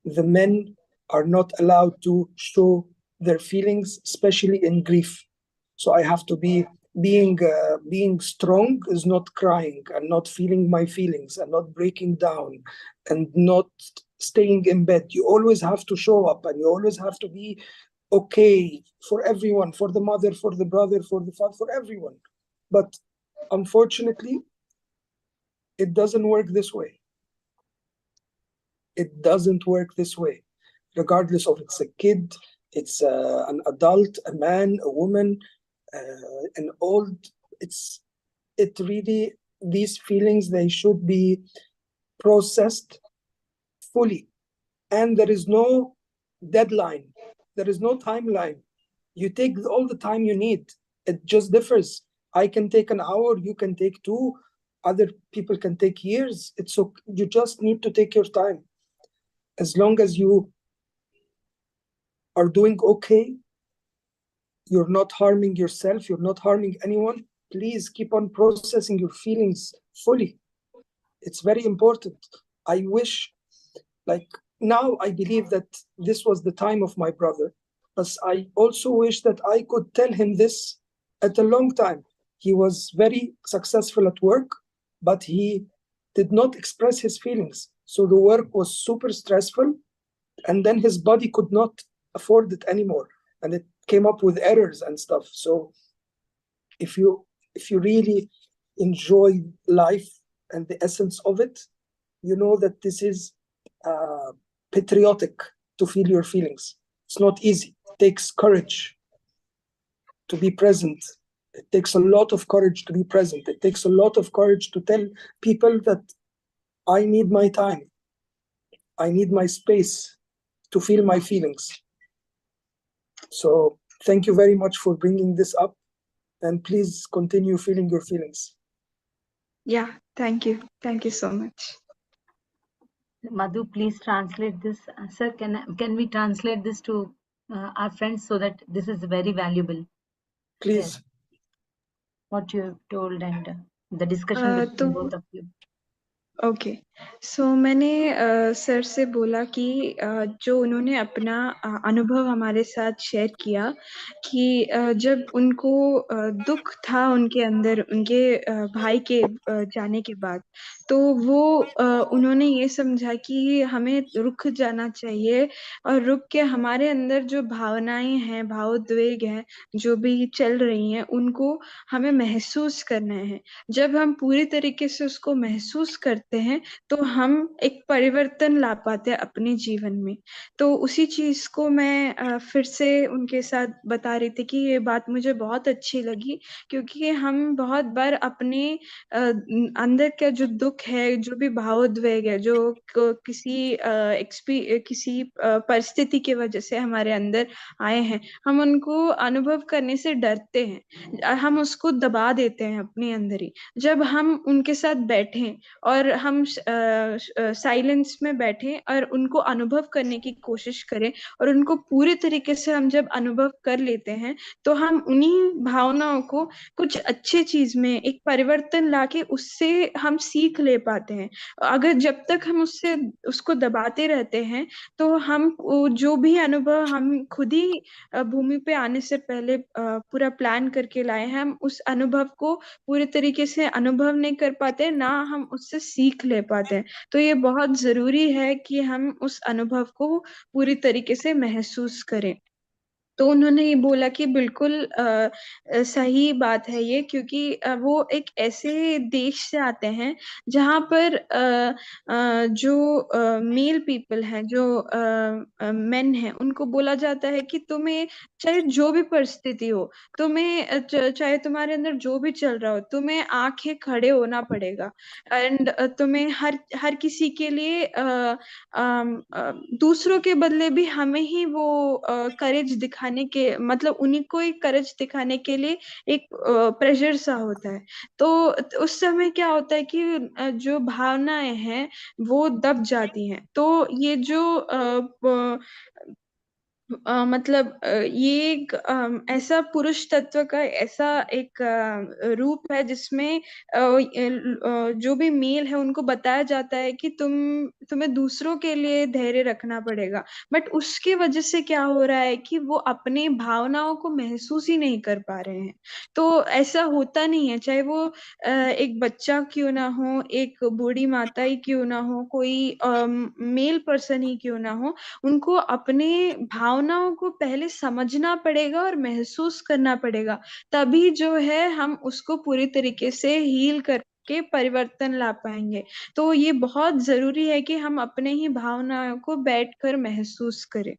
The men are not allowed to show their feelings, especially in grief. So I have to be being strong is not crying and not feeling my feelings and not breaking down and not staying in bed. You always have to show up, and you always have to be okay for everyone, for the mother, for the brother, for the father, for everyone. But unfortunately, it doesn't work this way. It doesn't work this way, regardless of it's a kid, it's an adult, a man, a woman, an old. It really, these feelings, they should be processed fully, and there is no deadline, there is no timeline. You take all the time you need. It just differs. I can take an hour, you can take 2, other people can take years. It's okay. You just need to take your time. As long as you are doing okay, you're not harming yourself, you're not harming anyone, please keep on processing your feelings fully. It's very important. I wish, like, now I believe that this was the time of my brother, but I also wish that I could tell him this at a long time. He was very successful at work, but he did not express his feelings. So the work was super stressful, and then his body could not afford it anymore, and it came up with errors and stuff. So if you really enjoy life and the essence of it, you know that this is patriotic to feel your feelings. It's not easy. It takes courage to be present. It takes a lot of courage to be present. It takes a lot of courage to tell people that I need my time. I need my space to feel my feelings. So thank you very much for bringing this up, and please continue feeling your feelings. Yeah, thank you. Thank you so much. Madhu, please translate this. Sir, can we translate this to our friends, so that this is very valuable? Please. Yes. What you told and the discussion between both of you. Okay so मैंने sir से बोला कि जो उन्होंने अपना अनुभव हमारे साथ शेयर किया कि जब उनको दुख था उनके अंदर, उनके भाई के जाने के बाद, तो वो उन्होंने ये समझा कि हमें रुक जाना चाहिए और रुक के हमारे अंदर जो भावनाएं हैं, भावोद्वेग हैं, जो भी चल रही हैं, उनको हमें महसूस करना है। जब हम पूरी तरीके से उसको महसूस करते हैं तो हम एक परिवर्तन ला पाते हैं अपने जीवन में। तो उसी चीज को मैं फिर से उनके साथ बता रही थी कि ये बात मुझे बहुत अच्छी लगी, क्योंकि हम बहुत बार अपने अंदर का जो दुख है, जो भी भावोद्वेग है, जो किसी परिस्थिति की वजह से हमारे अंदर आए हैं, हम उनको अनुभव करने से डरते हैं, हम उसको दबा देते हैं अपने अंदर ही। जब हम उनके साथ बैठें और हम साइलेंस में बैठें और उनको अनुभव करने की कोशिश करें, और उनको पूरे तरीके से हम जब अनुभव कर लेते हैं तो हम उन्हीं भावनाओं को कुछ अच्छे चीज में एक परिवर्तन लाके उससे हम सीख ले पाते हैं। अगर जब तक हम उसको दबाते रहते हैं तो हम जो भी अनुभव हम खुद ही भूमि पे आने से पहले पूरा प्लान करके लाए हैं, हम उस अनुभव को पूरे तरीके से अनुभव नहीं कर पाते, ना हम उससे सीख ले पाते हैं। तो ये बहुत जरूरी है कि हम उस अनुभव को पूरी तरीके से महसूस करें। तो उन्होंने ये बोला कि बिल्कुल सही बात है ये, क्योंकि वो एक ऐसे देश से आते हैं जहाँ पर जो मेल पीपल हैं, जो मेन हैं, उनको बोला जाता है कि तुम्हें चाहे जो भी परिस्थिति हो, तुम्हें चाहे तुम्हारे अंदर जो भी चल रहा हो, तुम्हें आंखें खड़े होना पड़ेगा। एंड तुम्हें हर किसी के लिए दूसरों के बदले भी हमें ही वो करेज दिखाने के, मतलब उन्हीं को एक करेज दिखाने के लिए एक प्रेशर सा होता है। तो उस समय क्या होता है कि जो भावनाएं हैं वो दब जाती हैं। तो ये जो मतलब ये एक ऐसा पुरुष तत्व का ऐसा एक रूप है जिसमें जो भी मेल है उनको बताया जाता है कि तुम्हें दूसरों के लिए धैर्य रखना पड़ेगा। बट उसके वजह से क्या हो रहा है कि वो अपने भावनाओं को महसूस ही नहीं कर पा रहे हैं। तो ऐसा होता नहीं है, चाहे वो एक बच्चा क्यों ना हो, एक बूढ़ी माता ही क्यों ना हो, कोई मेल पर्सन ही क्यों ना हो, उनको अपने भावनाओं को पहले समझना पड़ेगा और महसूस करना पड़ेगा। तभी जो है हम उसको पूरी तरीके से हील करके परिवर्तन ला पाएंगे। तो ये बहुत जरूरी है कि हम अपने ही भावनाओं को बैठकर महसूस करें।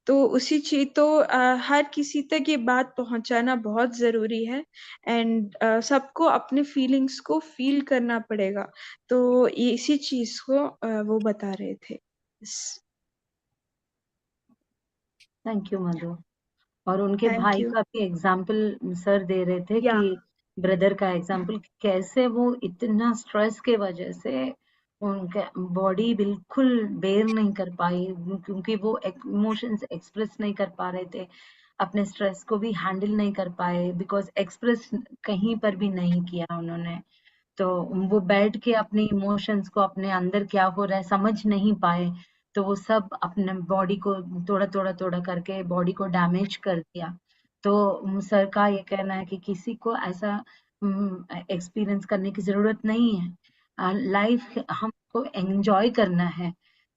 तो उसी चीज तो हर किसी तक ये बात पहुंचाना बहुत जरूरी है। एंड सबको अपने फीलिंग्स को फील करना पड़ेगा। तो ये इसी चीज को वो बता रहे थे। थैंक यू मधु। और उनके थैंक भाई यू। का भी एग्जाम्पल सर दे रहे थे या कि ब्रदर का एग्जाम्पल कैसे वो इतना स्ट्रेस के वजह से उनके बॉडी बिल्कुल बेयर नहीं कर पाई, क्योंकि वो इमोशंस एक्सप्रेस नहीं कर पा रहे थे, अपने स्ट्रेस को भी हैंडल नहीं कर पाए, बिकॉज एक्सप्रेस कहीं पर भी नहीं किया उन्होंने। तो वो बैठ के अपने इमोशंस को, अपने अंदर क्या हो रहा है समझ नहीं पाए, तो वो सब अपने बॉडी को तोड़ा करके बॉडी को डैमेज कर दिया। तो सर का ये कहना है कि किसी को ऐसा एक्सपीरियंस करने की जरूरत नहीं है। लाइफ हमको एंजॉय करना है।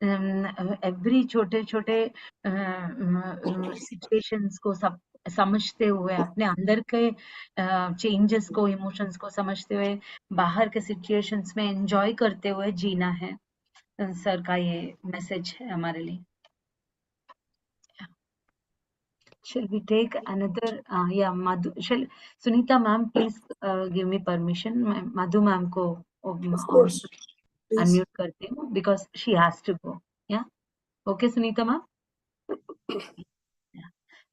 एवरी छोटे छोटे सिचुएशंस को सब समझते हुए, अपने अंदर के चेंजेस को, इमोशंस को समझते हुए, बाहर के सिचुएशंस में एंजॉय करते हुए जीना है। सर का ये मैसेज है हमारे लिए। Shall we take another? Yeah, Madhu. Sunita ma'am, please give me permission. मैं Madhu ma'am को Of course, please. unmute करती हूँ because she has to go. Yeah. Okay, Sunita ma'am. Yeah.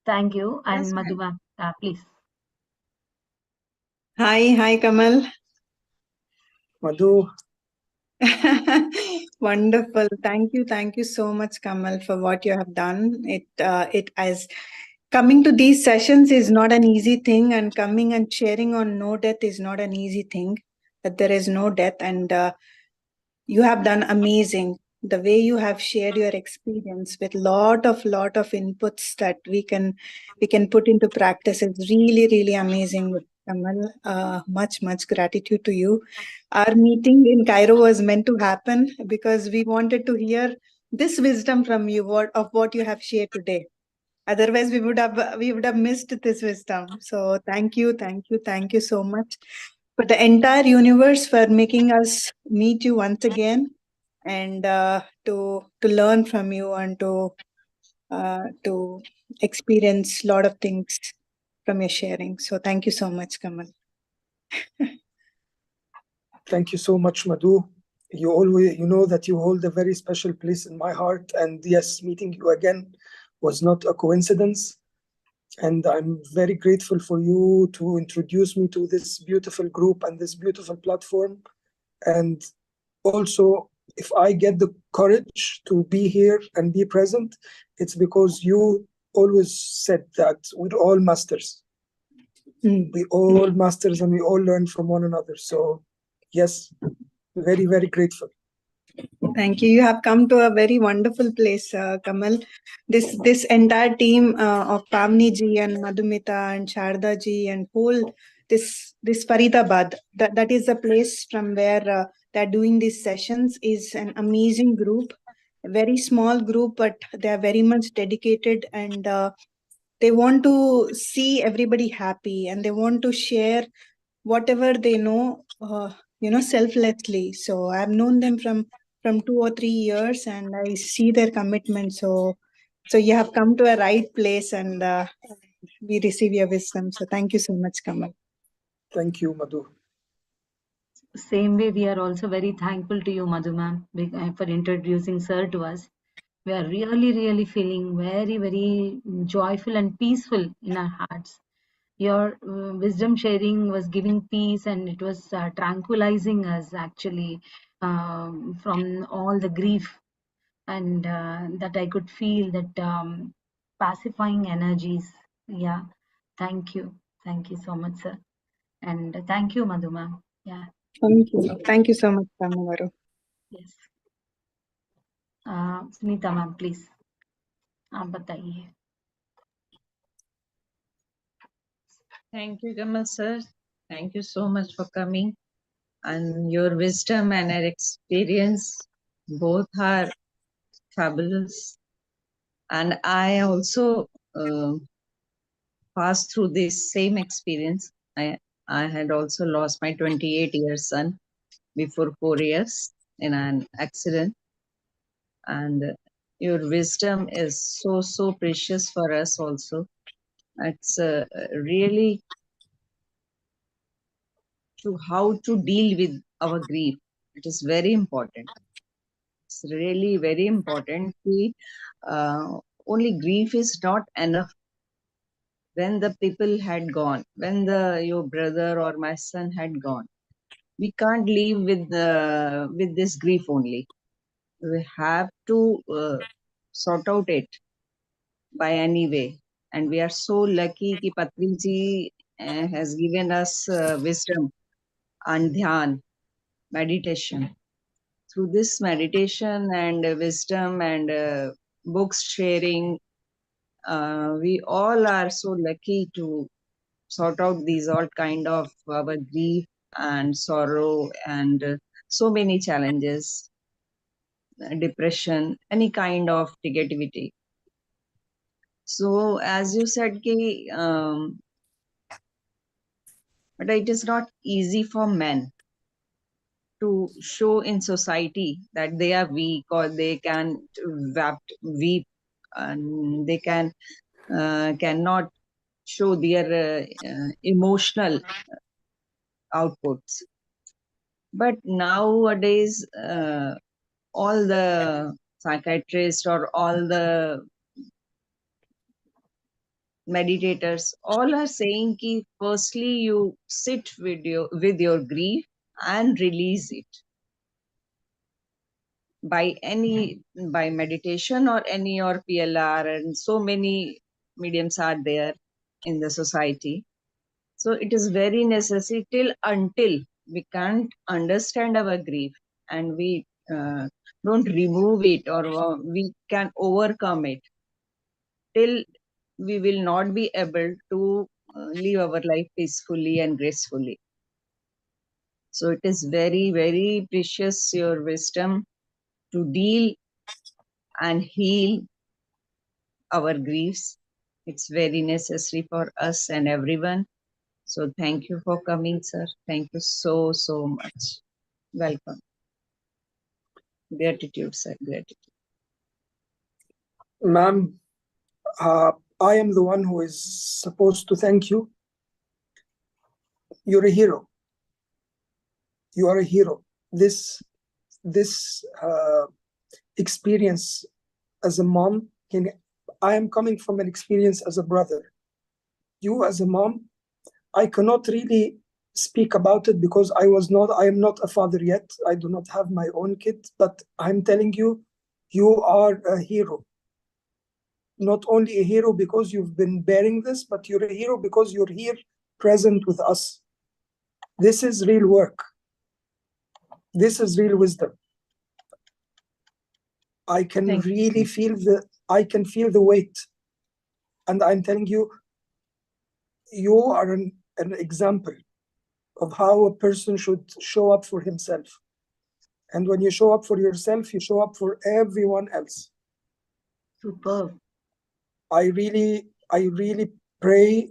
Thank you. And Yes, Madhu ma'am, please. Hi, Kamal. Madhu, Wonderful. Thank you so much, Kamal, for what you have done. It as coming to these sessions is not an easy thing, and coming and sharing on no death is not an easy thing. That there is no death, and you have done amazing. The way you have shared your experience with lot of inputs that we can put into practice is really amazing, Kamal. Much gratitude to you. Our meeting in Cairo was meant to happen because we wanted to hear this wisdom from you, what you have shared today. Otherwise, we would have missed this wisdom. So thank you so much for the entire universe for making us meet you once again, and to learn from you, and to experience a lot of things from your sharing. So thank you so much, Kamal. thank you so much, Madhu. You know that you hold a very special place in my heart, and yes, meeting you again was not a coincidence. And I'm very grateful for you to introduce me to this beautiful group and this beautiful platform. And also, if I get the courage to be here and be present, it's because you always said that we're all masters. We all masters and we all learn from one another. So yes, very, very grateful. Thank you. You have come to a very wonderful place, Kamal. This entire team of Pamni ji and Madhumita and Sharda ji and whole this Faridabad, that is the place from where they're doing these sessions, is an amazing group, a very small group, but they are very much dedicated, and they want to see everybody happy, and they want to share whatever they know, selflessly. So I've known them from 2 or 3 years, and I see their commitment. So you have come to a right place, and we receive your wisdom. So thank you so much, Kamal. Thank you, Madhu. Same way, we are also very thankful to you, Madhu ma'am, for introducing Sir to us. We are really, really feeling very, very joyful and peaceful in our hearts. Your wisdom sharing was giving peace, and it was tranquilizing us actually from all the grief, and that I could feel that pacifying energies. Yeah, thank you so much, sir, and thank you, Madhu ma'am. Yeah. Thank you so much, Kamal. Yes. Sunita ma'am, please. आप बताइए. Thank you, Kamal sir. Thank you so much for coming. And your wisdom and your experience both are fabulous. And I also passed through this same experience. I had also lost my 28-year son before 4 years in an accident. And your wisdom is so precious for us also. It's really to how to deal with our grief. It is very important. It's really very important. Only grief is not enough. When the people had gone, when your brother or my son had gone, we can't live with this grief only. We have to sort out it by any way. And we are so lucky that Patri ji has given us wisdom and dhyan, meditation. Through this meditation and wisdom and books sharing, we all are so lucky to sort out these all kind of our grief and sorrow and so many challenges, depression, any kind of negativity. So as you said, but it is not easy for men to show in society that they are weak or they can weep and they cannot show their emotional outputs. But nowadays, all the psychiatrists or all the meditators all are saying ki firstly you sit with your grief and release it by meditation or any or PLR, and so many mediums are there in the society. So it is very necessary until we can't understand our grief and we don't remove it or we can overcome it, till we will not be able to live our life peacefully and gracefully. So it is very, very precious, your wisdom, to deal and heal our griefs. It's very necessary for us and everyone. So thank you for coming, sir. Thank you so much. Welcome. Gratitude, sir. Gratitude. Ma'am, I am the one who is supposed to thank you. You're a hero. You are a hero. This experience as a mom, I am coming from an experience as a brother. You as a mom, I cannot really speak about it because I am not a father yet. I do not have my own kid, but I'm telling you, you are a hero. Not only a hero because you've been bearing this, but you're a hero because you're here present with us. This is real work. This is real wisdom. I can really feel the weight. And I'm telling you, you are an example of how a person should show up for himself. And when you show up for yourself, you show up for everyone else. Superb. I really pray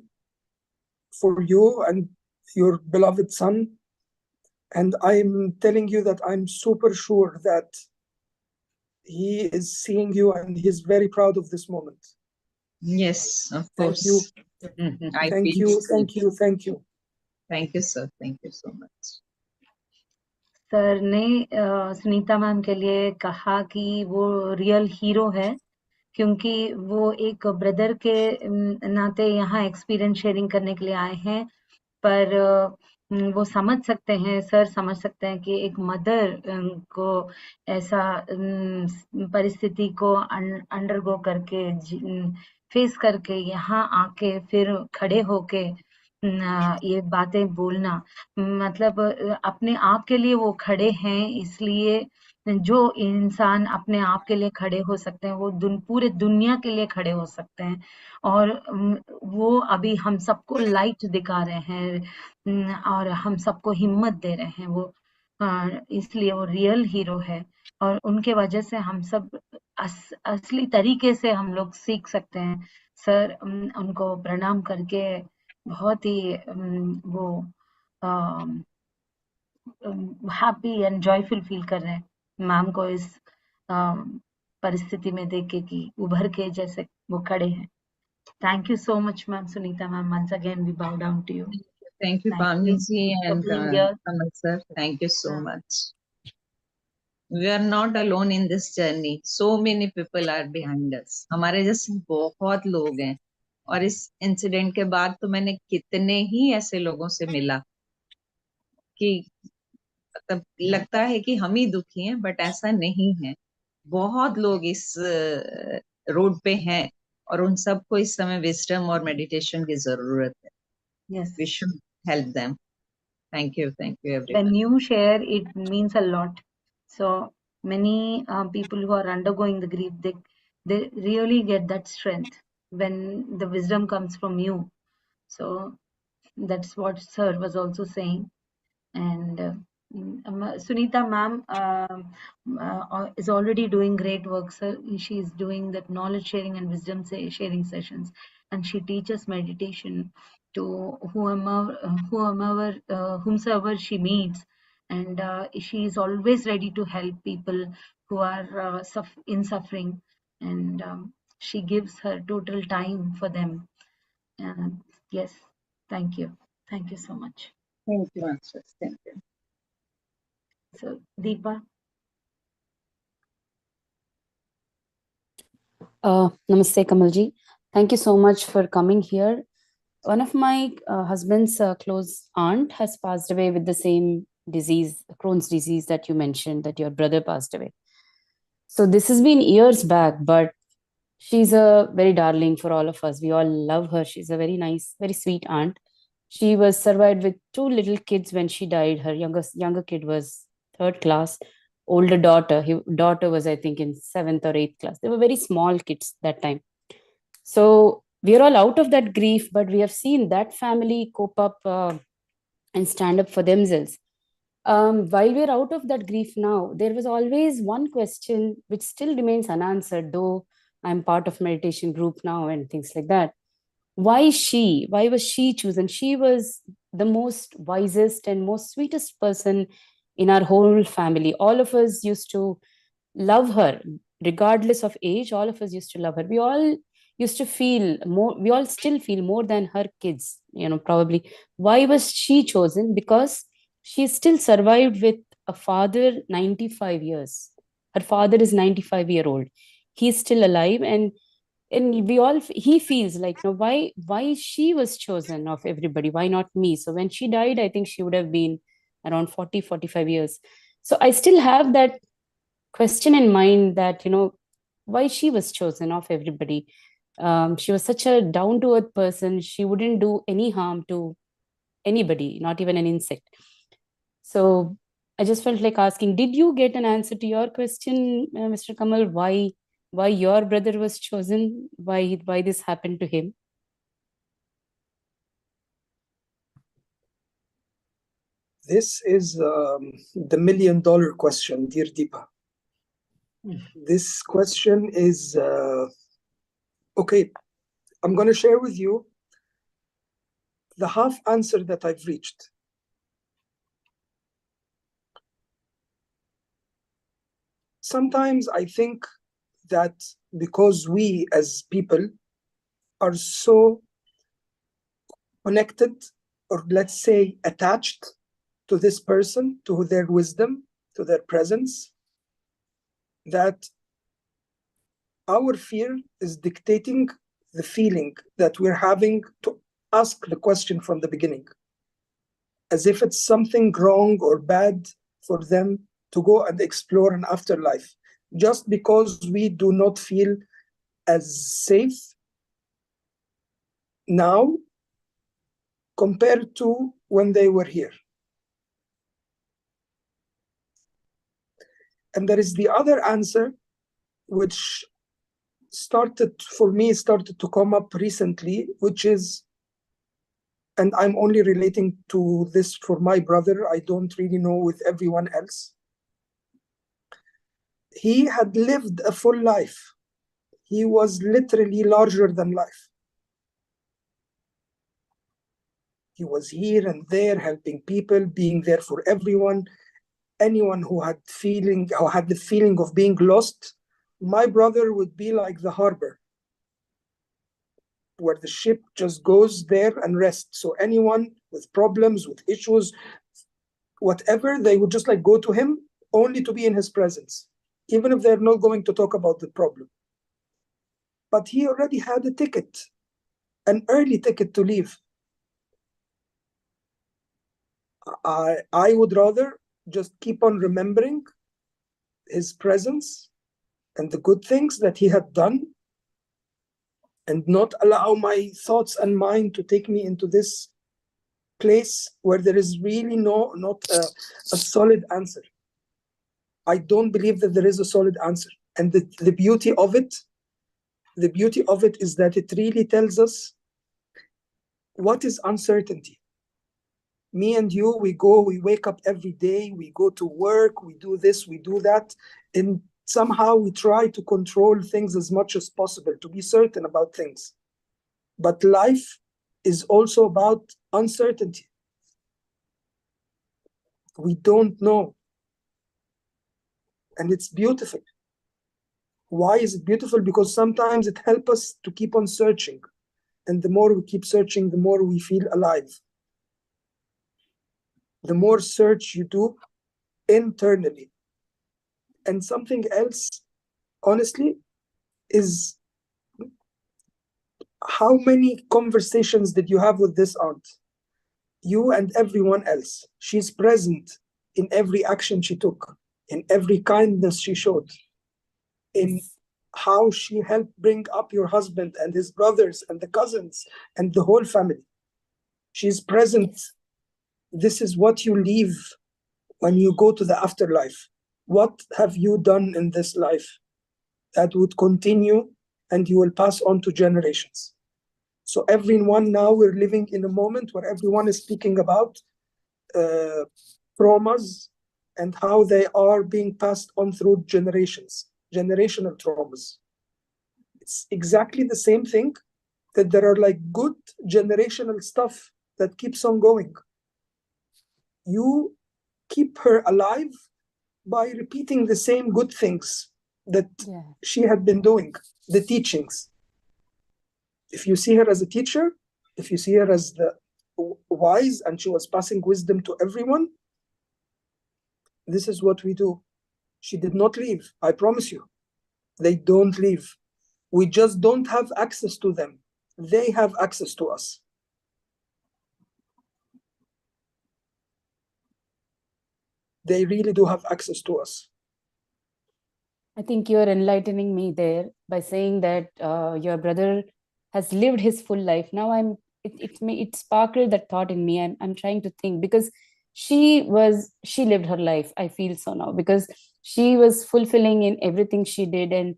for you and your beloved son. And I'm telling you that I'm super sure that he is seeing you and he's very proud of this moment. Yes, of Thank you. course. Thank you. Thank you. Thank you, sir. Thank you so much. Sir ने Sunita ma'am के लिए कहा कि वो real hero है, क्योंकि वो एक ब्रदर के नाते यहाँ एक्सपीरियंस शेयरिंग करने के लिए आए हैं, पर वो समझ सकते हैं, सर समझ सकते हैं कि एक मदर को ऐसा परिस्थिति को अंडरगो करके फेस करके यहाँ आके फिर खड़े होके ये बातें बोलना, मतलब अपने आप के लिए वो खड़े हैं, इसलिए जो इंसान अपने आप के लिए खड़े हो सकते हैं वो पूरे दुनिया के लिए खड़े हो सकते हैं, और वो अभी हम सबको लाइट दिखा रहे हैं और हम सबको हिम्मत दे रहे हैं, वो इसलिए वो रियल हीरो है, और उनके वजह से हम सब असली तरीके से हम लोग सीख सकते हैं। सर उनको प्रणाम करके बहुत ही वो हैप्पी एंड जॉयफुल फील कर रहे हैं मैम को इस परिस्थिति में देख के कि उभर के जैसे वो खड़े हैं। Thank you so much, ma'am. Sunita ma'am, once again we bow down to you. Thank you, Pamji and Kamal sir. Thank you so much. We are not alone in this journey. So many people are behind us. हमारे जैसे बहुत लोग हैं, और इस incident के बाद तो मैंने कितने ही ऐसे लोगों से मिला कि मतलब लगता है कि हम ही दुखी हैं, बट ऐसा नहीं है। बहुत लोग इस रोड पे हैं और उन सबको इस समय विजडम और मेडिटेशन की जरूरत है। Yes. We should help them. Thank you everyone. When you share, it means a lot. So many people who are undergoing the grief, they really get that strength when the wisdom comes from you. So that's what sir was also saying. And Sunita ma'am is already doing great work, sir. She is doing that knowledge sharing and wisdom sharing sessions, and she teaches meditation to whomsoever she meets, and she is always ready to help people who are in suffering, and she gives her total time for them. Yes, thank you so much. Thank you, Master. Thank you. So Deepa. Namaste, Kamalji. Thank you so much for coming here. One of my husband's close aunt has passed away with the same disease, Crohn's disease that you mentioned, that your brother passed away. So this has been years back, but she's a very darling for all of us. We all love her. She's a very nice, very sweet aunt. She was survived with 2 little kids when she died. Her younger kid was 3rd class. Older daughter was, I think, in 7th or 8th class. They were very small kids that time. So we are all out of that grief, but we have seen that family cope up and stand up for themselves. While we are out of that grief now, there was always one question which still remains unanswered, though I'm part of meditation group now and things like that. Why was she chosen? She was the most wisest and most sweetest person in our whole family. All of us used to love her, regardless of age. All of us used to love her. We all used to feel more, we all still feel more than her kids, probably. Why was she chosen? Because she still survived with a father 95 years. Her father is 95-year-old. He's still alive, and and he feels like, why she was chosen of everybody, why not me? So when she died, I think she would have been around 40-45 years. So I still have that question in mind that, why she was chosen of everybody. She was such a down-to-earth person. She wouldn't do any harm to anybody, not even an insect. So I just felt like asking, did you get an answer to your question, Mr. Kamal? Why your brother was chosen? Why this happened to him? This is the $1 million question, dear Deepa. This question is, okay, I'm going to share with you the half answer that I've reached. Sometimes I think that because we as people are so connected, or let's say attached to this person, to their wisdom, to their presence, that our fear is dictating the feeling that we're having to ask the question from the beginning, as if it's something wrong or bad for them to go and explore an afterlife, just because we do not feel as safe now compared to when they were here. And there is the other answer, which started to come up recently, which is, and I'm only relating to this for my brother, I don't really know with everyone else. He had lived a full life. He was literally larger than life. He was here and there, helping people, being there for everyone. Anyone who had the feeling of being lost, my brother would be like the harbor, where the ship just goes there and rests. So anyone with problems, with issues, whatever, they would just like go to him only to be in his presence, even if they're not going to talk about the problem. But he already had a ticket, an early ticket to leave. I would rather just keep on remembering his presence and the good things that he had done, and not allow my thoughts and mind to take me into this place where there is really not a solid answer. I don't believe that there is a solid answer. And the beauty of it is that it really tells us what is uncertainty. Me and you, we wake up every day, we go to work, we do this, we do that, and somehow we try to control things as much as possible, to be certain about things. But life is also about uncertainty. We don't know. And it's beautiful. Why is it beautiful? Because sometimes it helps us to keep on searching. And the more we keep searching, the more we feel alive. The more search you do internally. And something else, honestly, is how many conversations did you have with this aunt? You and everyone else. She's present in every action she took, in every kindness she showed, in how she helped bring up your husband and his brothers and the cousins and the whole family. She's present. This is what you leave when you go to the afterlife. What have you done in this life that would continue and you will pass on to generations? So everyone now, we're living in a moment where everyone is speaking about traumas and how they are being passed on through generations, generational traumas. It's exactly the same thing, that there are like good generational stuff that keeps on going. You keep her alive by repeating the same good things that she had been doing, the teachings. If you see her as a teacher, if you see her as the wise and she was passing wisdom to everyone, this is what we do. She did not leave, I promise you. They don't leave. We just don't have access to them. They have access to us. They really do have access to us. I think you're enlightening me there by saying that your brother has lived his full life. Now it sparkled that thought in me. I'm trying to think, because she lived her life. I feel so now, because she was fulfilling in everything she did. And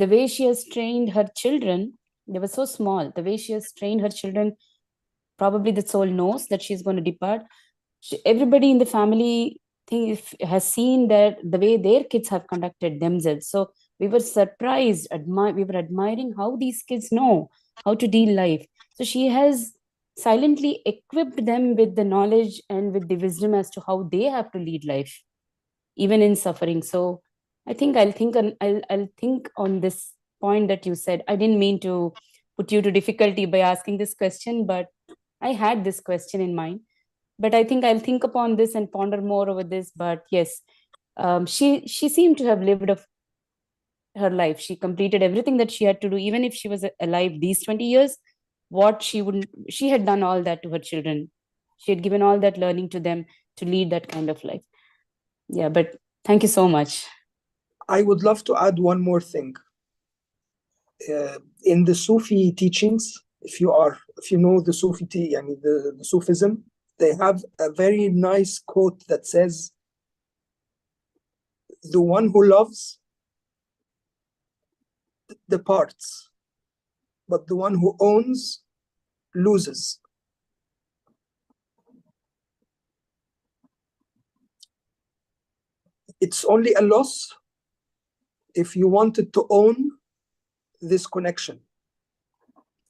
the way she has trained her children, they were so small. The way she has trained her children, probably the soul knows that she's going to depart. Everybody in the family has seen that the way their kids have conducted themselves. So we were surprised, we were admiring how these kids know how to deal life. So she has silently equipped them with the knowledge and with the wisdom as to how they have to lead life, even in suffering. So I think I'll think on this point that you said. I didn't mean to put you to difficulty by asking this question, but I had this question in mind. But I think I'll think upon this and ponder more over this. But yes, she seemed to have lived her life. She completed everything that she had to do, even if she was alive these 20 years. She had done all that to her children. She had given all that learning to them to lead that kind of life. Yeah, but thank you so much. I would love to add one more thing. In the Sufi teachings, if you know the Sufi the Sufism, they have a very nice quote that says, "The one who loves departs, but the one who owns loses." It's only a loss if you wanted to own this connection.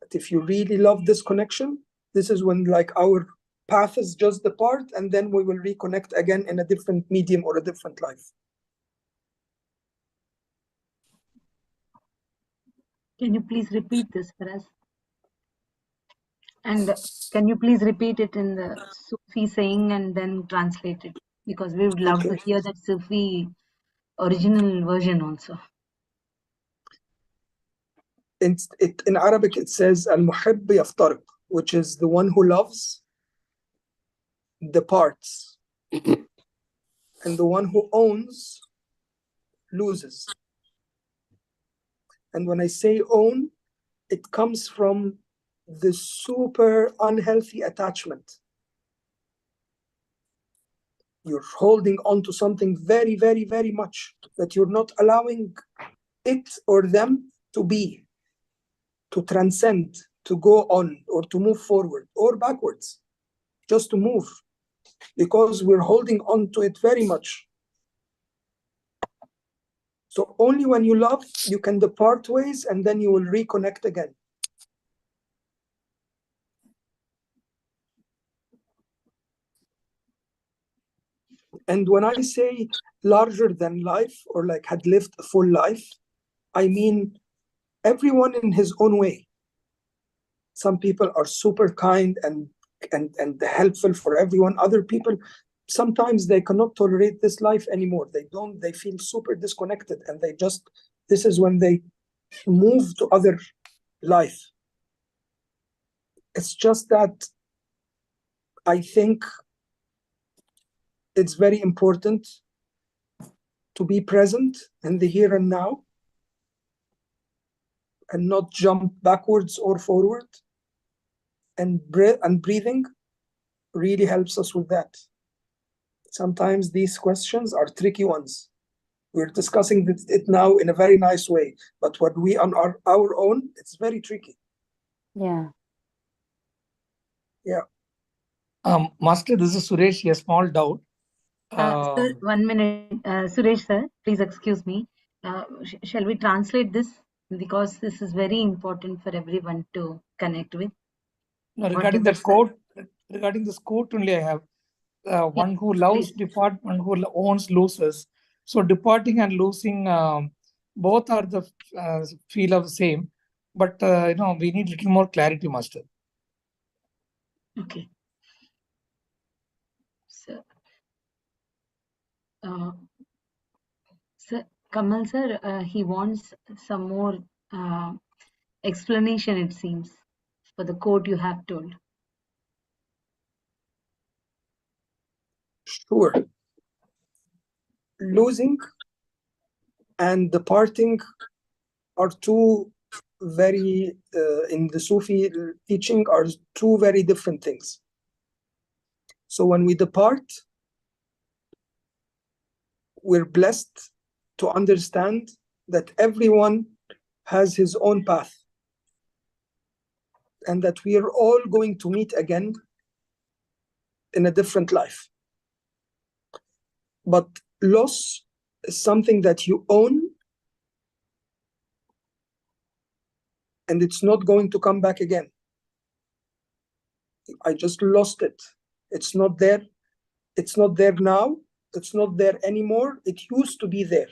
But if you really love this connection, this is when like our paths just depart, and then we will reconnect again in a different medium or a different life. Can you please repeat this for us? And can you please repeat it in the Sufi saying and then translate it? Because we would love to hear that Sufi original version also. In Arabic, it says al-muhibb yaftariq, which is the one who loves departs, and the one who owns loses. And when I say own, it comes from the super unhealthy attachment. You're holding on to something very, very, very much that you're not allowing it or them to be, to transcend, to go on, or to move forward or backwards, just to move, because we're holding on to it very much. So only when you love, you can depart ways, and then you will reconnect again. And when I say larger than life, or like had lived a full life, I mean everyone in his own way. Some people are super kind and helpful for everyone. Other people, sometimes they cannot tolerate this life anymore. They feel super disconnected, and this is when they move to other life. It's just that I think it's very important to be present in the here and now, and not jump backwards or forward. And breathing really helps us with that. Sometimes these questions are tricky ones. We're discussing it now in a very nice way, but when we on our own, it's very tricky. Yeah. Master, this is Suresh. A small doubt. Sir, 1 minute. Suresh sir, please excuse me. Shall we translate this? Because this is very important for everyone to connect with. No, regarding that quote, regarding this quote only I have. One who loves depart, one who owns loses. So departing and losing, both are the feel of the same. But we need little more clarity, Master. Okay. So, sir, Kamal sir, he wants some more explanation, it seems, for the quote you have told. Sure. Losing and departing are two very, in the Sufi teaching, are two very different things. So when we depart, we're blessed to understand that everyone has his own path and that we are all going to meet again in a different life. But loss is something that you own, and it's not going to come back again. I just lost it. It's not there. It's not there now. It's not there anymore. It used to be there.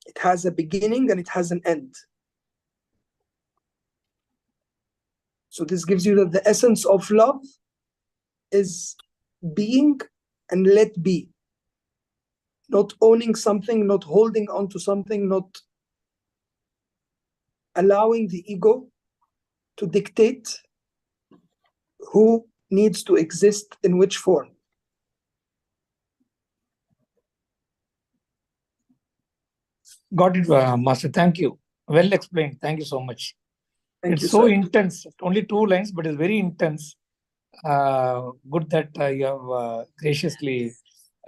It has a beginning and it has an end. So this gives you that the essence of love is being and let be. Not owning something, not holding on to something, not allowing the ego to dictate who needs to exist in which form. Got it, Master. Thank you. Well explained. Thank you so much. Thank It's you, so sir. intense. Only 2 lines, but it's very intense. Good that you have graciously.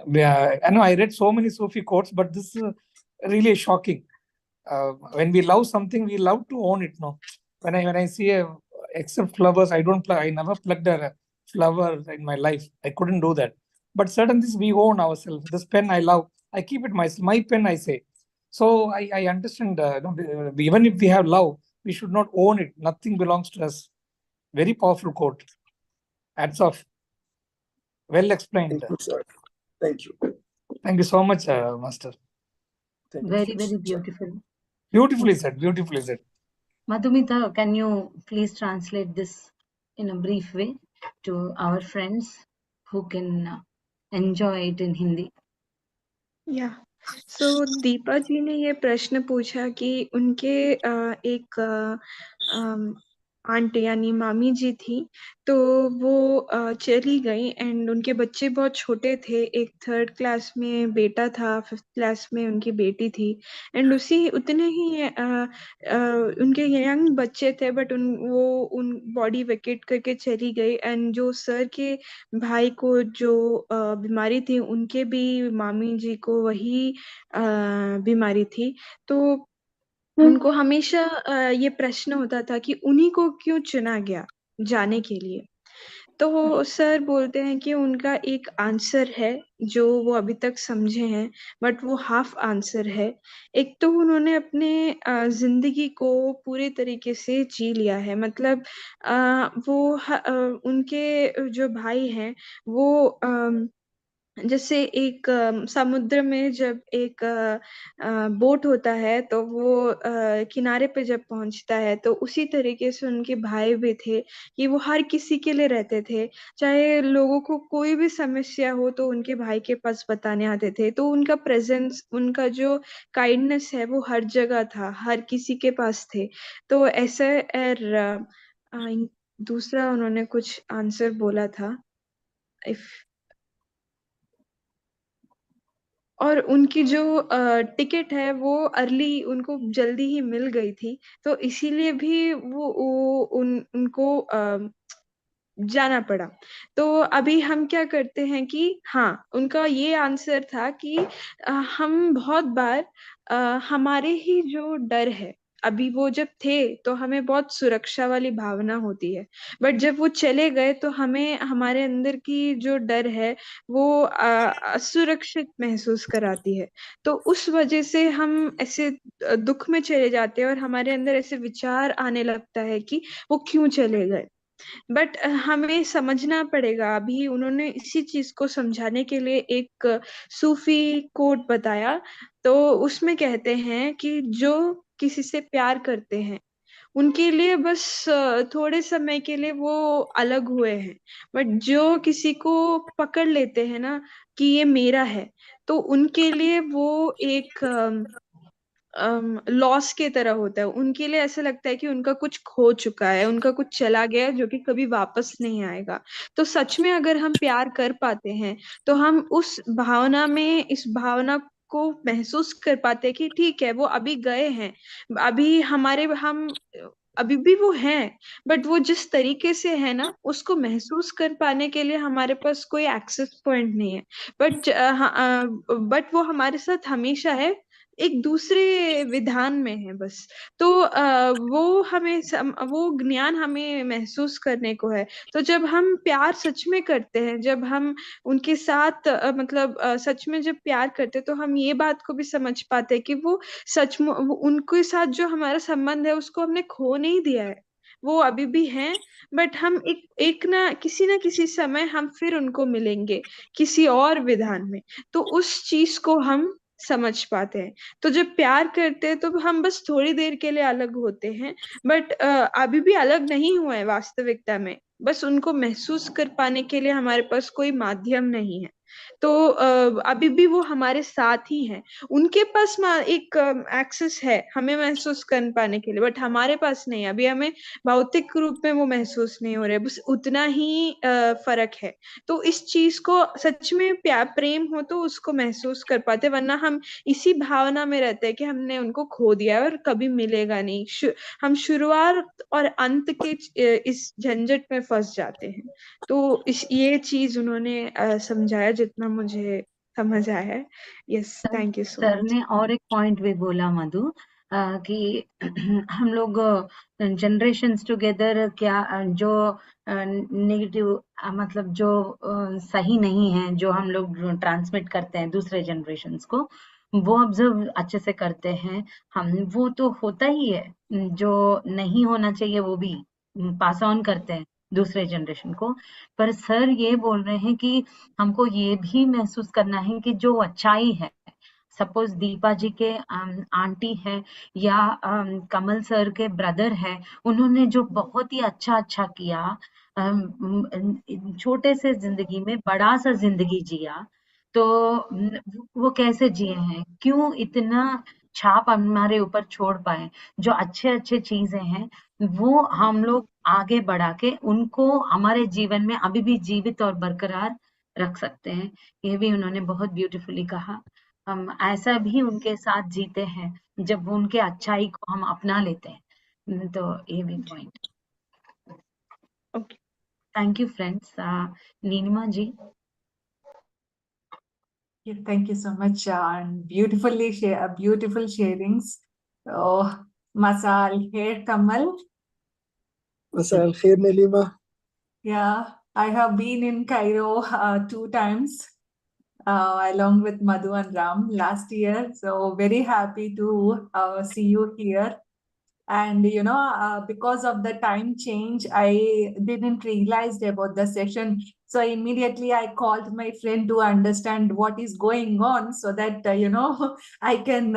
I know I read so many Sufi quotes, but this is really shocking. When we love something, we love to own it. No, when I see except flowers, I don't. I never plucked a flower in my life. I couldn't do that. But certain things we own ourselves. This pen I love. I keep it myself. My pen, I say. So I understand. Even if we have love, we should not own it. Nothing belongs to us. Very powerful quote. Hats off. Well explained. Thank you, sir. Thank you. Thank you so much, Master. Thank Very, you, very sir. beautiful. Beautifully said. Beautifully said. Madhumita, can you please translate this in a brief way to our friends who can enjoy it in Hindi? या सो दीपा जी ने ये प्रश्न पूछा कि उनके एक aunt यानी मामी जी थी, तो वो चली गई एंड उनके बच्चे बहुत छोटे थे। एक 3rd क्लास में बेटा था, 5th क्लास में उनकी बेटी थी एंड उतने ही उनके यंग बच्चे थे, बट उन बॉडी वेकेट करके चली गई। एंड जो सर के भाई को जो बीमारी थी, उनके भी मामी जी को वही बीमारी थी। तो उनको हमेशा ये प्रश्न होता था कि उन्हीं को क्यों चुना गया जाने के लिए। तो सर बोलते हैं कि उनका एक आंसर है जो वो अभी तक समझे हैं, बट वो हाफ आंसर है। एक तो उन्होंने अपने जिंदगी को पूरे तरीके से जी लिया है। मतलब उनके जो भाई हैं वो जैसे एक समुद्र में जब एक बोट होता है, तो वो किनारे पे जब पहुंचता है, तो उसी तरीके से उनके भाई भी थे कि वो हर किसी के लिए रहते थे। चाहे लोगों को कोई भी समस्या हो तो उनके भाई के पास बताने आते थे। तो उनका प्रेजेंस, उनका जो काइंडनेस है वो हर जगह था, हर किसी के पास थे। तो ऐसे दूसरा उन्होंने कुछ आंसर बोला था, इफ और उनकी जो टिकट है वो अर्ली उनको जल्दी ही मिल गई थी, तो इसीलिए भी उनको जाना पड़ा। तो अभी हम क्या करते हैं कि हाँ, उनका ये आंसर था कि हम बहुत बार हमारे ही जो डर है, अभी वो जब थे तो हमें बहुत सुरक्षा वाली भावना होती है, बट जब वो चले गए तो हमें हमारे अंदर की जो डर है वो असुरक्षित महसूस कराती है। तो उस वजह से हम ऐसे दुख में चले जाते हैं और हमारे अंदर ऐसे विचार आने लगता है कि वो क्यों चले गए। बट हमें समझना पड़ेगा। अभी उन्होंने इसी चीज को समझाने के लिए एक सूफी कोट बताया। तो उसमें कहते हैं कि जो किसी से प्यार करते हैं उनके लिए बस थोड़े समय के लिए वो अलग हुए हैं, बट जो किसी को पकड़ लेते हैं ना कि ये मेरा है, तो उनके लिए वो एक लॉस के तरह होता है। उनके लिए ऐसा लगता है कि उनका कुछ खो चुका है, उनका कुछ चला गया है जो कि कभी वापस नहीं आएगा। तो सच में अगर हम प्यार कर पाते हैं तो हम उस भावना में, इस भावना को महसूस कर पाते हैं कि ठीक है, वो अभी गए हैं, अभी हमारे, हम अभी भी वो हैं, बट वो जिस तरीके से है ना, उसको महसूस कर पाने के लिए हमारे पास कोई एक्सेस पॉइंट नहीं है। बट वो हमारे साथ हमेशा है, एक दूसरे विधान में है बस। तो वो हमें वो ज्ञान हमें महसूस करने को है। तो जब हम प्यार सच में करते हैं, जब हम उनके साथ सच में जब प्यार करते हैं, तो हम ये बात को भी समझ पाते हैं कि वो उनके साथ जो हमारा संबंध है उसको हमने खो नहीं दिया है, वो अभी भी हैं। बट हम एक ना किसी समय हम फिर उनको मिलेंगे किसी और विधान में। तो उस चीज को हम समझ पाते हैं। तो जब प्यार करते हैं तो हम बस थोड़ी देर के लिए अलग होते हैं, बट अभी भी अलग नहीं हुए हैं वास्तविकता में। बस उनको महसूस कर पाने के लिए हमारे पास कोई माध्यम नहीं है। तो अभी भी वो हमारे साथ ही हैं। उनके पास एक एक्सेस है हमें महसूस कर पाने के लिए, बट हमारे पास नहीं। अभी हमें भौतिक रूप में वो महसूस नहीं हो रहे, बस उतना ही फर्क है। तो इस चीज को सच में प्यार प्रेम हो तो उसको महसूस कर पाते, वरना हम इसी भावना में रहते हैं कि हमने उनको खो दिया है और कभी मिलेगा नहीं। हम शुरुआत और अंत के इस झंझट में फंस जाते हैं। तो ये चीज उन्होंने समझाया जितना मुझे समझ आया है। Yes, thank you so sir much. ने और एक पॉइंट भी बोला मधु, कि हम लोग जनरेशन्स टुगेदर क्या जो नेगेटिव मतलब जो सही नहीं है, जो हम लोग ट्रांसमिट करते हैं दूसरे जनरेशन्स को, वो ऑब्जर्व अच्छे से करते हैं हम। वो तो होता ही है, जो नहीं होना चाहिए वो भी पास ऑन करते हैं दूसरे जनरेशन को। पर सर ये बोल रहे हैं कि हमको ये भी महसूस करना है कि जो अच्छाई है, सपोज दीपा जी के आंटी है या कमल सर के ब्रदर है, उन्होंने जो बहुत ही अच्छा किया, छोटे से जिंदगी में बड़ा सा जिंदगी जिया, तो वो कैसे जिए हैं, क्यों इतना छाप हमारे ऊपर छोड़ पाए, जो अच्छे चीजें हैं वो हम लोग आगे बढ़ा के उनको हमारे जीवन में अभी भी जीवित और बरकरार रख सकते हैं। ये भी उन्होंने बहुत ब्यूटीफुली कहा। हम ऐसा भी उनके साथ जीते हैं जब वो उनके अच्छाई को हम अपना लेते हैं। तो ये भी point. Okay, thank you friends. Neelima ji. Thank you so much, and beautiful sharings. Oh, Masal here, Kamal. Masal khair, Nilima. Yeah, I have been in Cairo 2 times, along with Madhu and Ram last year. So very happy to see you here. And because of the time change, I didn't realize about the session. So immediately I called my friend to understand what is going on, so that I can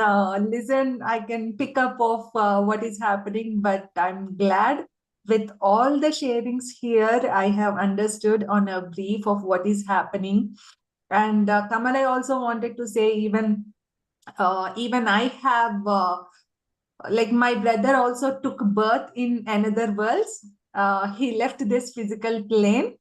listen, I can pick up of what is happening. But I'm glad with all the sharings here, I have understood on a brief of what is happening. And Kamal, I also wanted to say, even I have like my brother also took birth in another world. He left this physical plane,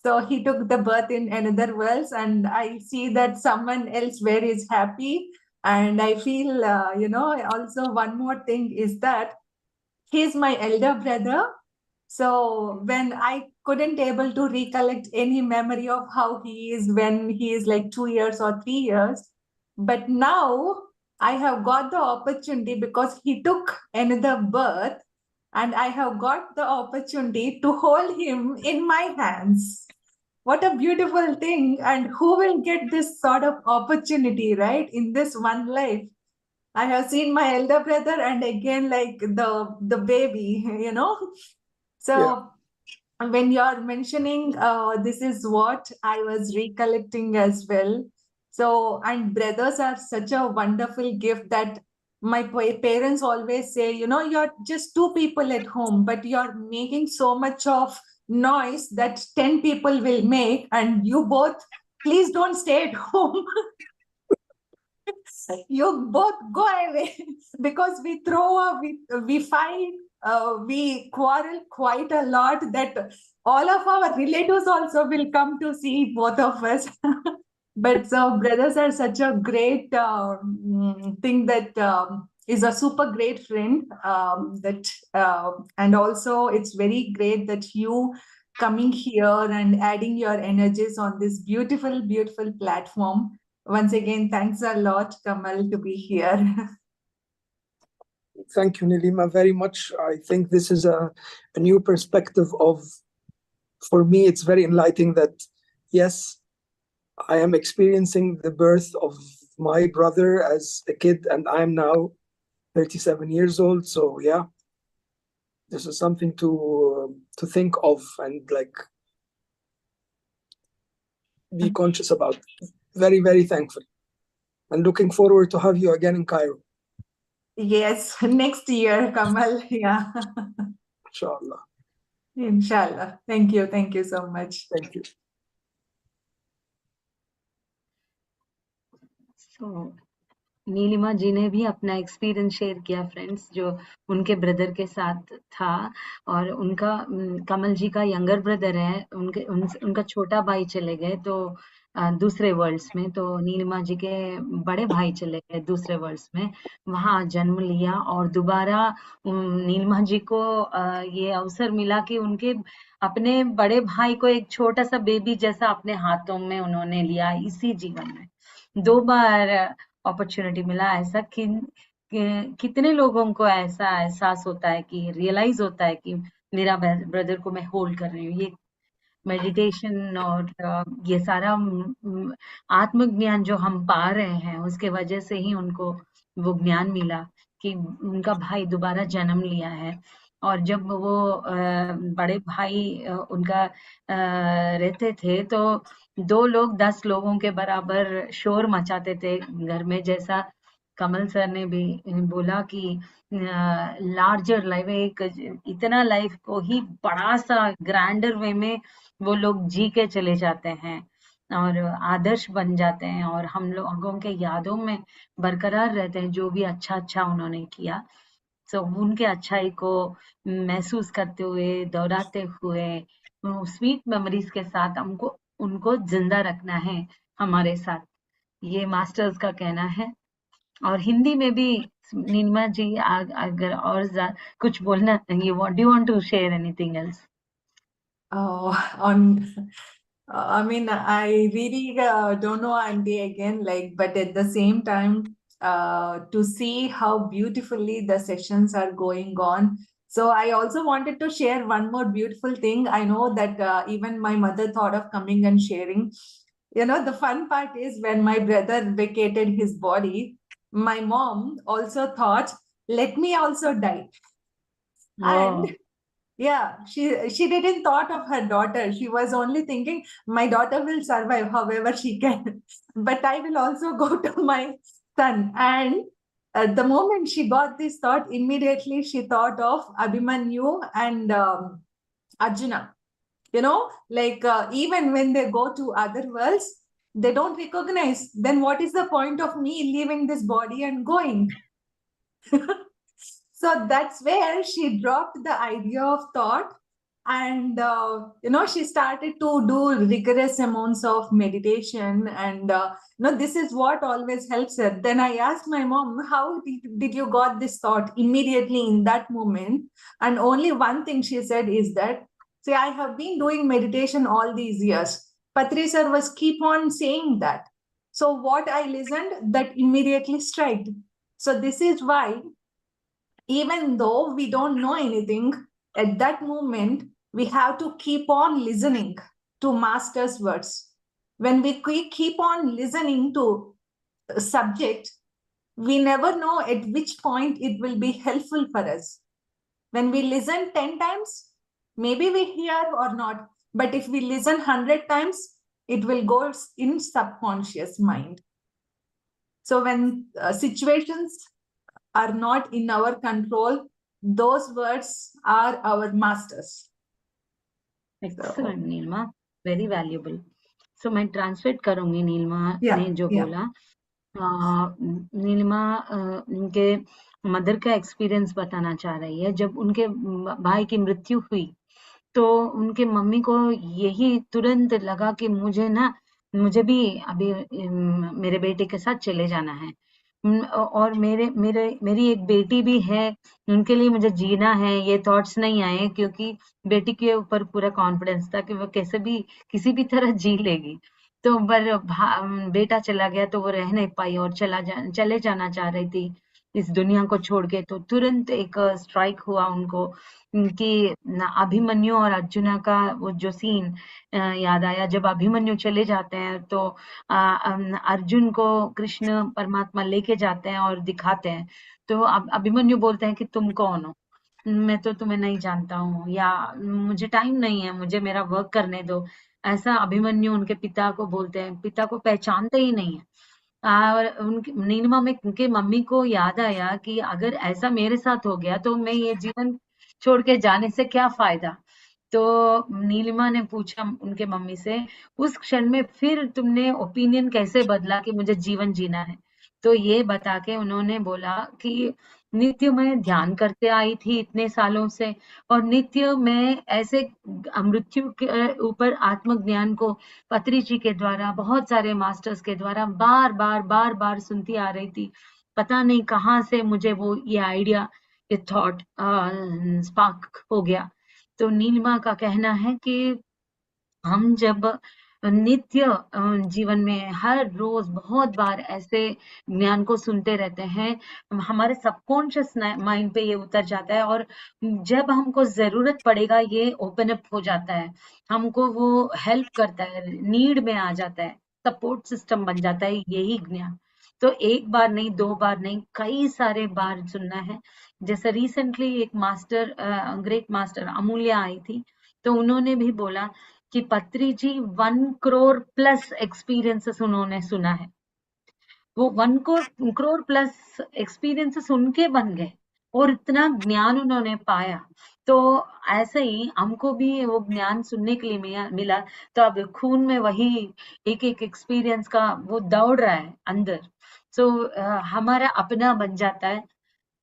so he took the birth in another world, and I see that someone else where is happy. And I feel also one more thing is that he's my elder brother. So when I couldn't able to recollect any memory of how he is when he is like 2 years or 3 years, but now I have got the opportunity because he took another birth, and I have got the opportunity to hold him in my hands. What a beautiful thing. And who will get this sort of opportunity, right, in this one life? I have seen my elder brother and again like the baby, So Yeah. when you're mentioning this is what I was recollecting as well. So, and brothers are such a wonderful gift that my parents always say, you're just 2 people at home, but you're making so much of noise that 10 people will make, and you both, please don't stay at home. You both go away because we throw up, we fight, we quarrel quite a lot that all of our relatives also will come to see both of us. But so brothers are such a great thing that is a super great friend and also it's very great that you coming here and adding your energies on this beautiful, beautiful platform. Once again, thanks a lot, Kamal, to be here. Thank you, Nilima, very much. I think this is a new perspective for me, it's very enlightening that, yes, I am experiencing the birth of my brother as a kid, and I'm now 37 years old. So yeah, this is something to think of and like be conscious about. Very, very thankful, and looking forward to have you again in Cairo. Yes, next year, Kamal. Yeah. Inshallah. Inshallah. Thank you. Thank you so much. Thank you. So, Nilima ji ने भी अपना experience share किया friends, जो उनके brother के साथ था, और उनका कमल जी का यंगर ब्रदर है, उनका छोटा भाई चले गए तो दूसरे वर्ल्ड्स में, तो नीलिमा जी के बड़े भाई चले गए दूसरे वर्ल्ड्स में, वहां जन्म लिया और दोबारा नीलिमा जी को ये अवसर मिला कि उनके अपने बड़े भाई को एक छोटा सा बेबी जैसा अपने हाथों में उन्होंने लिया इसी जीवन में। 2 बार अपॉर्चुनिटी मिला। ऐसा कितने लोगों को ऐसा एहसास होता है कि रियलाइज होता है कि मेरा ब्रदर को मैं होल्ड कर रही हूँ। ये मेडिटेशन और ये सारा आत्मज्ञान जो हम पा रहे हैं उसके वजह से ही उनको वो ज्ञान मिला कि उनका भाई दोबारा जन्म लिया है। और जब वो बड़े भाई उनका रहते थे तो 2 लोग 10 लोगों के बराबर शोर मचाते थे घर में, जैसा कमल सर ने भी बोला कि लार्जर लाइफ, एक इतना लाइफ को ही बड़ा सा ग्रैंडर वे में वो लोग जी के चले जाते हैं और आदर्श बन जाते हैं और हम लोगों के यादों में बरकरार रहते हैं जो भी अच्छा अच्छा उन्होंने किया। तो उनके अच्छाई को महसूस करते हुए, दोहराते हुए, स्वीट मेमोरीज के साथ हमको उनको जिंदा रखना है हमारे साथ, ये मास्टर्स का कहना है। और हिंदी में भी नीलिमा जी अगर और कुछ बोलना, you want to share anything else? I mean, I really don't know Auntie again, but at the same time, to see how beautifully the sessions are going on. So I also wanted to share one more beautiful thing. I know that even my mother thought of coming and sharing. The fun part is when my brother vacated his body, my mom also thought, let me also die. Oh. And yeah, she didn't thought of her daughter. She was only thinking, my daughter will survive however she can, but I will also go to my son. And at the moment she got this thought, immediately she thought of Abhimanyu and Arjuna. Even when they go to other worlds, they don't recognize. Then what is the point of me leaving this body and going? So that's where she dropped the idea of thought, and she started to do rigorous amounts of meditation, and this is what always helps her. Then I asked my mom, how did you got this thought immediately in that moment? And only one thing she said is that, see, I have been doing meditation all these years. Patri sir was keep on saying that. So what I listened, that immediately struck. So this is why, even though we don't know anything, at that moment, we have to keep on listening to Master's words. When we keep on listening to a subject, we never know at which point it will be helpful for us. When we listen 10 times, maybe we hear or not. But if we listen 100 times, it will go in subconscious mind. So when situations are not in our control, those words are our masters. Excellent, Neelima, very valuable. So मैं translate करूंगी नीलिमा ने जो बोला नीलिमा उनके mother का experience बताना चाह रही है। जब उनके भाई की मृत्यु हुई तो उनके मम्मी को यही तुरंत लगा कि मुझे भी अभी मेरे बेटे के साथ चले जाना है। और मेरी एक बेटी भी है, उनके लिए मुझे जीना है। ये थॉट्स नहीं आए क्योंकि बेटी के ऊपर पूरा कॉन्फिडेंस था कि वो कैसे भी किसी भी तरह जी लेगी। तो पर बेटा चला गया तो वो रह नहीं पाई और चले जाना चाह रही थी इस दुनिया को छोड़ के। तो तुरंत एक स्ट्राइक हुआ उनको कि अभिमन्यु और अर्जुना का वो जो सीन याद आया। जब अभिमन्यु चले जाते हैं तो अर्जुन को कृष्ण परमात्मा लेके जाते हैं और दिखाते हैं। तो अभिमन्यु बोलते हैं कि तुम कौन हो, मैं तो तुम्हें नहीं जानता हूँ, या मुझे टाइम नहीं है, मुझे मेरा वर्क करने दो। ऐसा अभिमन्यु उनके पिता को बोलते हैं। पिता को पहचानते ही नहीं है। और उनकी नीलिमा में उनके मम्मी को याद आया कि अगर ऐसा मेरे साथ हो गया तो मैं ये जीवन छोड़ के जाने से क्या फायदा। तो नीलिमा ने पूछा उनके मम्मी से, उस क्षण में फिर तुमने ओपिनियन कैसे बदला कि मुझे जीवन जीना है? तो ये बता के उन्होंने बोला कि नित्य मैं ध्यान करते आई थी इतने सालों से, और नित्य मैं ऐसे मृत्यु के ऊपर आत्मज्ञान को पत्री जी के द्वारा, बहुत सारे मास्टर्स के द्वारा बार बार सुनती आ रही थी। पता नहीं कहाँ से मुझे वो ये आइडिया, ये थॉट स्पार्क हो गया। तो नीलिमा का कहना है कि हम जब नित्य जीवन में हर रोज बहुत बार ऐसे ज्ञान को सुनते रहते हैं, हमारे सबकॉन्शियस माइंड पे ये उतर जाता है, और जब हमको जरूरत पड़ेगा ये ओपन अप हो जाता है, हमको वो हेल्प करता है, नीड में आ जाता है, सपोर्ट सिस्टम बन जाता है यही ज्ञान। तो एक बार नहीं, दो बार नहीं, कई सारे बार सुनना है। जैसे रिसेंटली एक मास्टर, ग्रेट मास्टर अमूल्य आई थी, तो उन्होंने भी बोला कि पत्री जी 1 करोड़ प्लस एक्सपीरियंसेस उन्होंने सुना है। वो 1 करोड़ प्लस एक्सपीरियंसेस उनके बन गए और इतना ज्ञान उन्होंने पाया। तो ऐसे ही हमको भी वो ज्ञान सुनने के लिए मिला। तो अब खून में वही एक एक एक्सपीरियंस का वो दौड़ रहा है अंदर। सो हमारा अपना बन जाता है।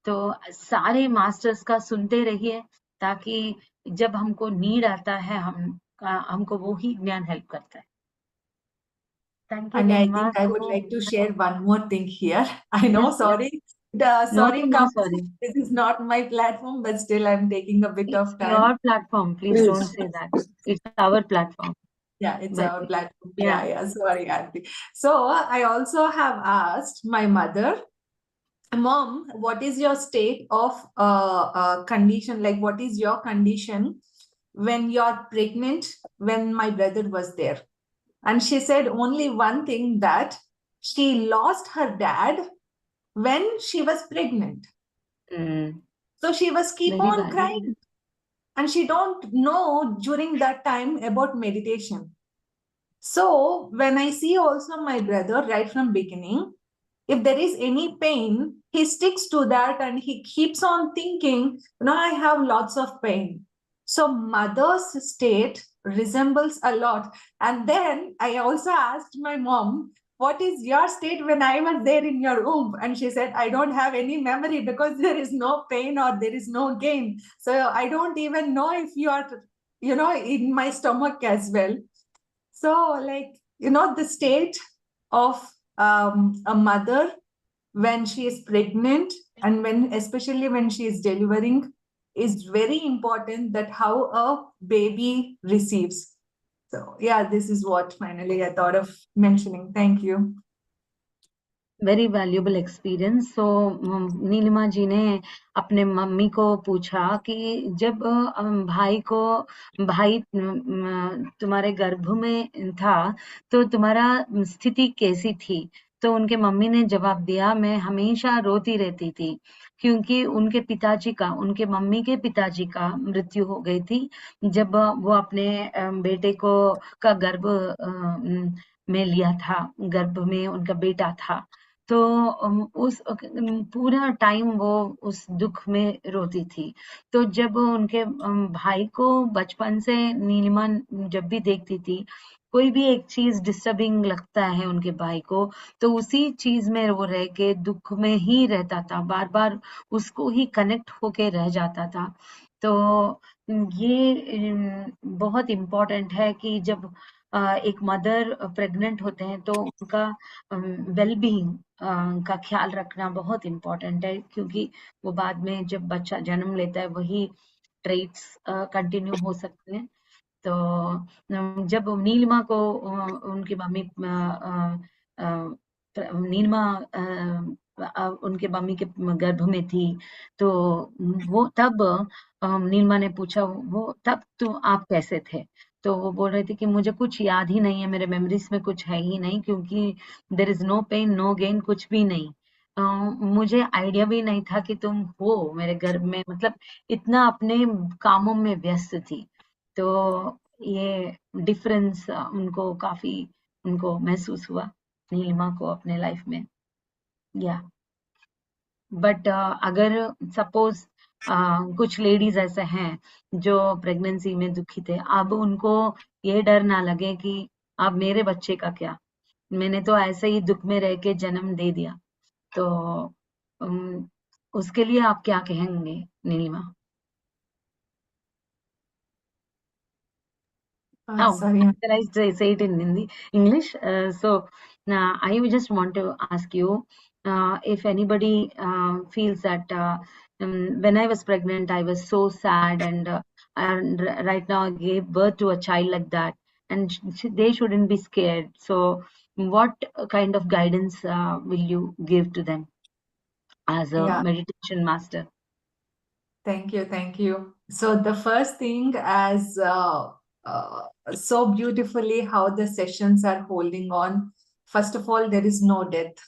तो सारे मास्टर्स का सुनते रहिए, ताकि जब हमको नीड आता है हमको वो ही ज्ञान हेल्प करता है। Thank you And I Neelima. think I would like to share one more thing here. I know, Yes, sorry. Sorry, no, Kamal, sorry. this is not my platform, but still I'm taking a bit of It's time. your platform. Please don't say that. It's our platform. Yeah, it's But our platform. yeah, Yeah, sorry, Auntie. So I also have asked my mother, Mom, what is your state of condition? Like, what is your condition when you're pregnant, when my brother was there? And she said only one thing, that she lost her dad when she was pregnant. So she was keep very on valuable. crying. And she don't know during that time about meditation. So when I see also my brother right from beginning, if there is any pain, he sticks to that and he keeps on thinking, I have lots of pain. So mother's state resembles a lot. And then I also asked my mom, what is your state when I was there in your womb? And she said, I don't have any memory because there is no pain or there is no gain. So I don't even know if you are, in my stomach as well. So, the state of a mother when she is pregnant and especially when she is delivering, is very important, that how a baby receives. So, yeah, this is what finally I thought of mentioning. Thank you. Very valuable experience. So Nilima ji ने अपने mummy को पूछा कि जब भाई तुम्हारे गर्भ में था तो तुम्हारा स्थिति कैसी थी? तो उनके मम्मी ने जवाब दिया, मैं हमेशा रोती रहती थी क्योंकि उनके मम्मी के पिताजी का मृत्यु हो गई थी जब वो अपने बेटे को का गर्भ में लिया था, गर्भ में उनका बेटा था। तो उस पूरा टाइम वो उस दुख में रोती थी। तो जब उनके भाई को बचपन से नीलिमा जब भी देखती थी कोई भी एक चीज डिस्टर्बिंग लगता है उनके भाई को, तो उसी चीज में वो रह के दुख में ही रहता था, बार बार उसको ही कनेक्ट होके रह जाता था। तो ये बहुत इम्पोर्टेंट है कि जब एक मदर प्रेग्नेंट होते हैं तो उनका वेल बीइंग का ख्याल रखना बहुत इम्पोर्टेंट है, क्योंकि वो बाद में जब बच्चा जन्म लेता है वही ट्रेट्स कंटिन्यू हो सकते हैं। तो जब नीलिमा को उनकी मम्मी नीलिमा उनके मम्मी के गर्भ में थी, तो वो तब नीलिमा ने पूछा, वो तब तो आप कैसे थे? तो वो बोल रही थी कि मुझे कुछ याद ही नहीं है, मेरे मेमोरीज में कुछ है ही नहीं, क्योंकि there is no pain no gain, कुछ भी नहीं। मुझे आइडिया भी नहीं था कि तुम हो मेरे गर्भ में, मतलब इतना अपने कामों में व्यस्त थी। तो ये डिफरेंस उनको काफी उनको महसूस हुआ, नीलिमा को, अपने लाइफ में। या बट अगर सपोज कुछ लेडीज ऐसे हैं जो प्रेगनेंसी में दुखी थे, अब उनको ये डर ना लगे कि अब मेरे बच्चे का क्या, मैंने तो ऐसे ही दुख में रह के जन्म दे दिया, तो उसके लिए आप क्या कहेंगे Nilima? Oh, Sorry. can I say it in English? So I just want to ask you if anybody feels that when I was pregnant, I was so sad, and right now I gave birth to a child like that, and they shouldn't be scared. So what kind of guidance will you give to them as a Yeah. meditation master? Thank you. Thank you. So the first thing, as so beautifully how the sessions are holding on, first of all, there is no death.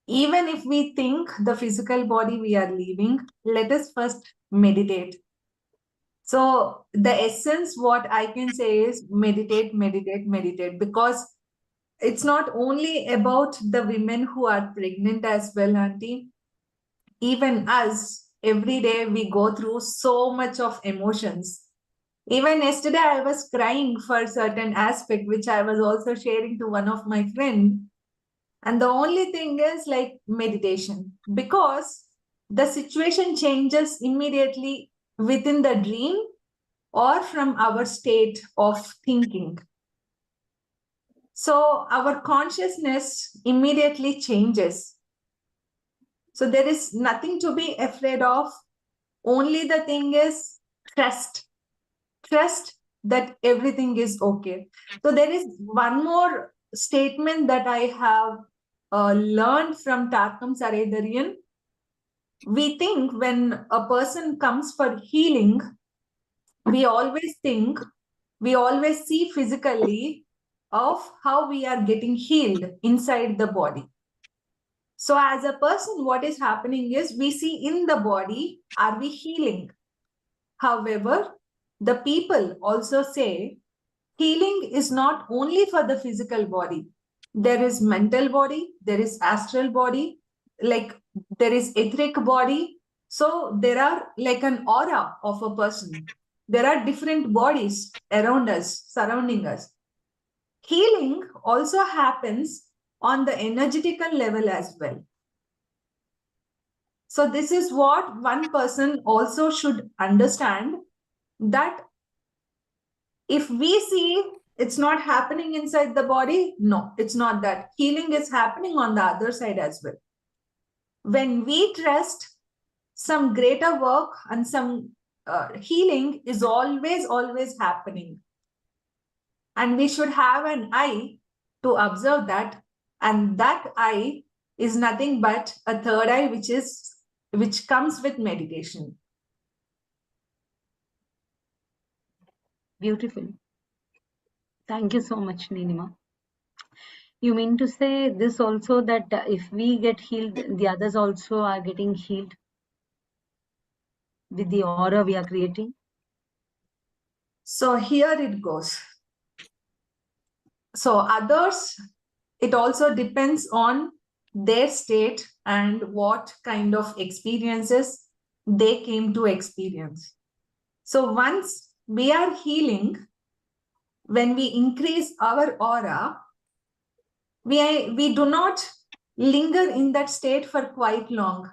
Even if we think the physical body we are leaving, let us first meditate. So the essence, what I can say is meditate, meditate, meditate, because it's not only about the women who are pregnant as well, Auntie. Even us, every day we go through so much of emotions. Even yesterday, I was crying for a certain aspect, which I was also sharing to one of my friends. And the only thing is like meditation, because the situation changes immediately within the dream or from our state of thinking. So our consciousness immediately changes. So there is nothing to be afraid of. Only the thing is trust. Trust that everything is okay. So there is one more statement that I have learned from Tarkam Saredarian. We think when a person comes for healing, we always see physically of how we are getting healed inside the body. So as a person, what is happening is we see in the body, are we healing? However, the people also say healing is not only for the physical body. There is mental body, there is astral body, like there is etheric body. So there are like an aura of a person. There are different bodies around us, surrounding us. Healing also happens on the energetical level as well. So this is what one person also should understand, that if we see it's not happening inside the body, no, it's not that. Healing is happening on the other side as well. When we trust, some greater work and some healing is always happening. And we should have an eye to observe that. And that eye is nothing but a third eye, which comes with meditation. Beautiful. Thank you so much, Nilima. You mean to say this also, that if we get healed, the others also are getting healed with the aura we are creating? So here it goes. So others, it also depends on their state and what kind of experiences they came to experience. So once we are healing, when we increase our aura, we do not linger in that state for quite long.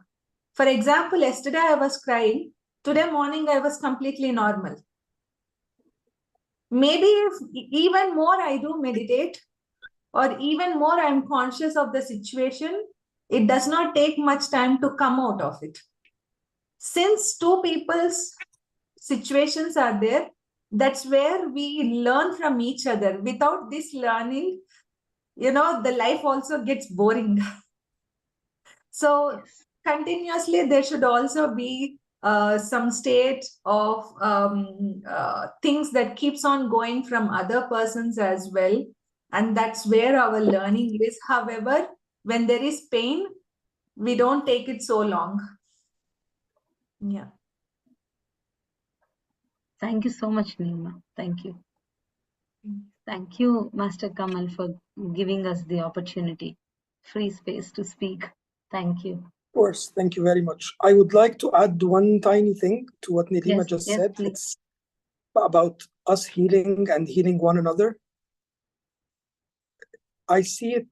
For example, yesterday I was crying. Today morning I was completely normal. Maybe if even more I do meditate, or even more I'm conscious of the situation, it does not take much time to come out of it. Since two people's situations are there, that's where we learn from each other. Without this learning, the life also gets boring. So continuously there should also be some state of things that keeps on going from other persons as well. And that's where our learning is. However, when there is pain, we don't take it so long. Yeah. Thank you so much, Nima. Thank you. Thank you, Master Kamal, for giving us the opportunity, free space to speak. Thank you. Of course, thank you very much. I would like to add one tiny thing to what Nilima just said. Please. It's about us healing and healing one another. I see it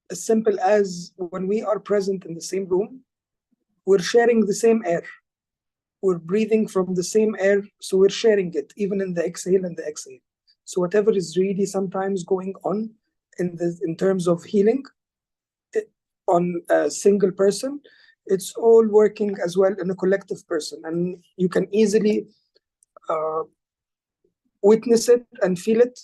as simple as when we are present in the same room, we're sharing the same air. We're breathing from the same air, so we're sharing it, even in the exhale and the exhale. So whatever is really sometimes going on in terms of healing on a single person, it's all working as well in a collective person. And you can easily witness it and feel it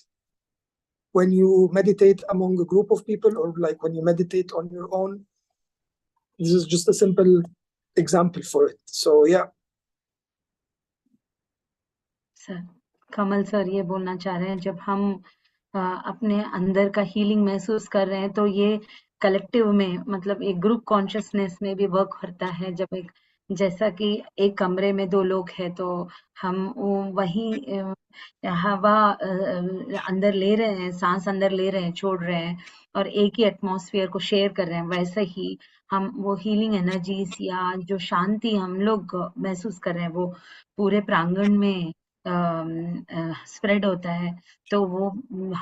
when you meditate among a group of people, or like when you meditate on your own. This is just a simple example for it. So yeah. Sir, Kamal sir ये बोलना चाह रहे हैं, जब हम अपने अंदर का हीलिंग महसूस कर रहे हैं तो ये कलेक्टिव में, मतलब एक ग्रुप कॉन्शियसनेस में भी वर्क करता है. जब एक जैसा कि एक कमरे में दो लोग हैं तो हम वही हवा अंदर ले रहे हैं, सांस अंदर ले रहे हैं, छोड़ रहे हैं, और एक ही एटमॉस्फेयर को शेयर कर रहे हैं. वैसे ही हम वो हीलिंग एनर्जीज या जो शांति हम लोग महसूस कर रहे हैं वो पूरे प्रांगण में स्प्रेड होता है. तो वो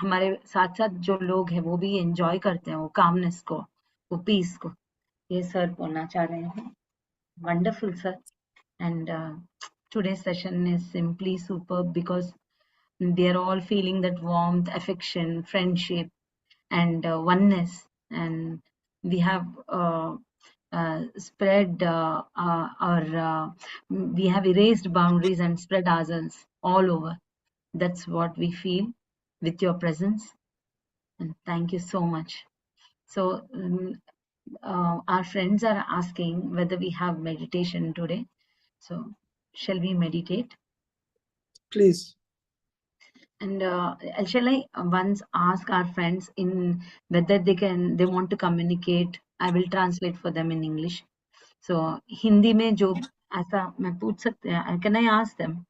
हमारे साथ साथ जो लोग हैं वो भी एंजॉय करते हैं वो कामनेस को, वो पीस को. ये सर बोलना चाह रहे हैं. Wonderful sir. And today's session is simply superb because they are all feeling that warmth, affection, friendship, and oneness. And we have spread we have erased boundaries and spread ourselves all over. That's what we feel with your presence. And thank you so much. So our friends are asking whether we have meditation today. So shall we meditate? Please. And shall I once ask our friends in whether they want to communicate? I will translate for them in English. So Hindi में जो ऐसा मैं पूछ सकते हैं, can I ask them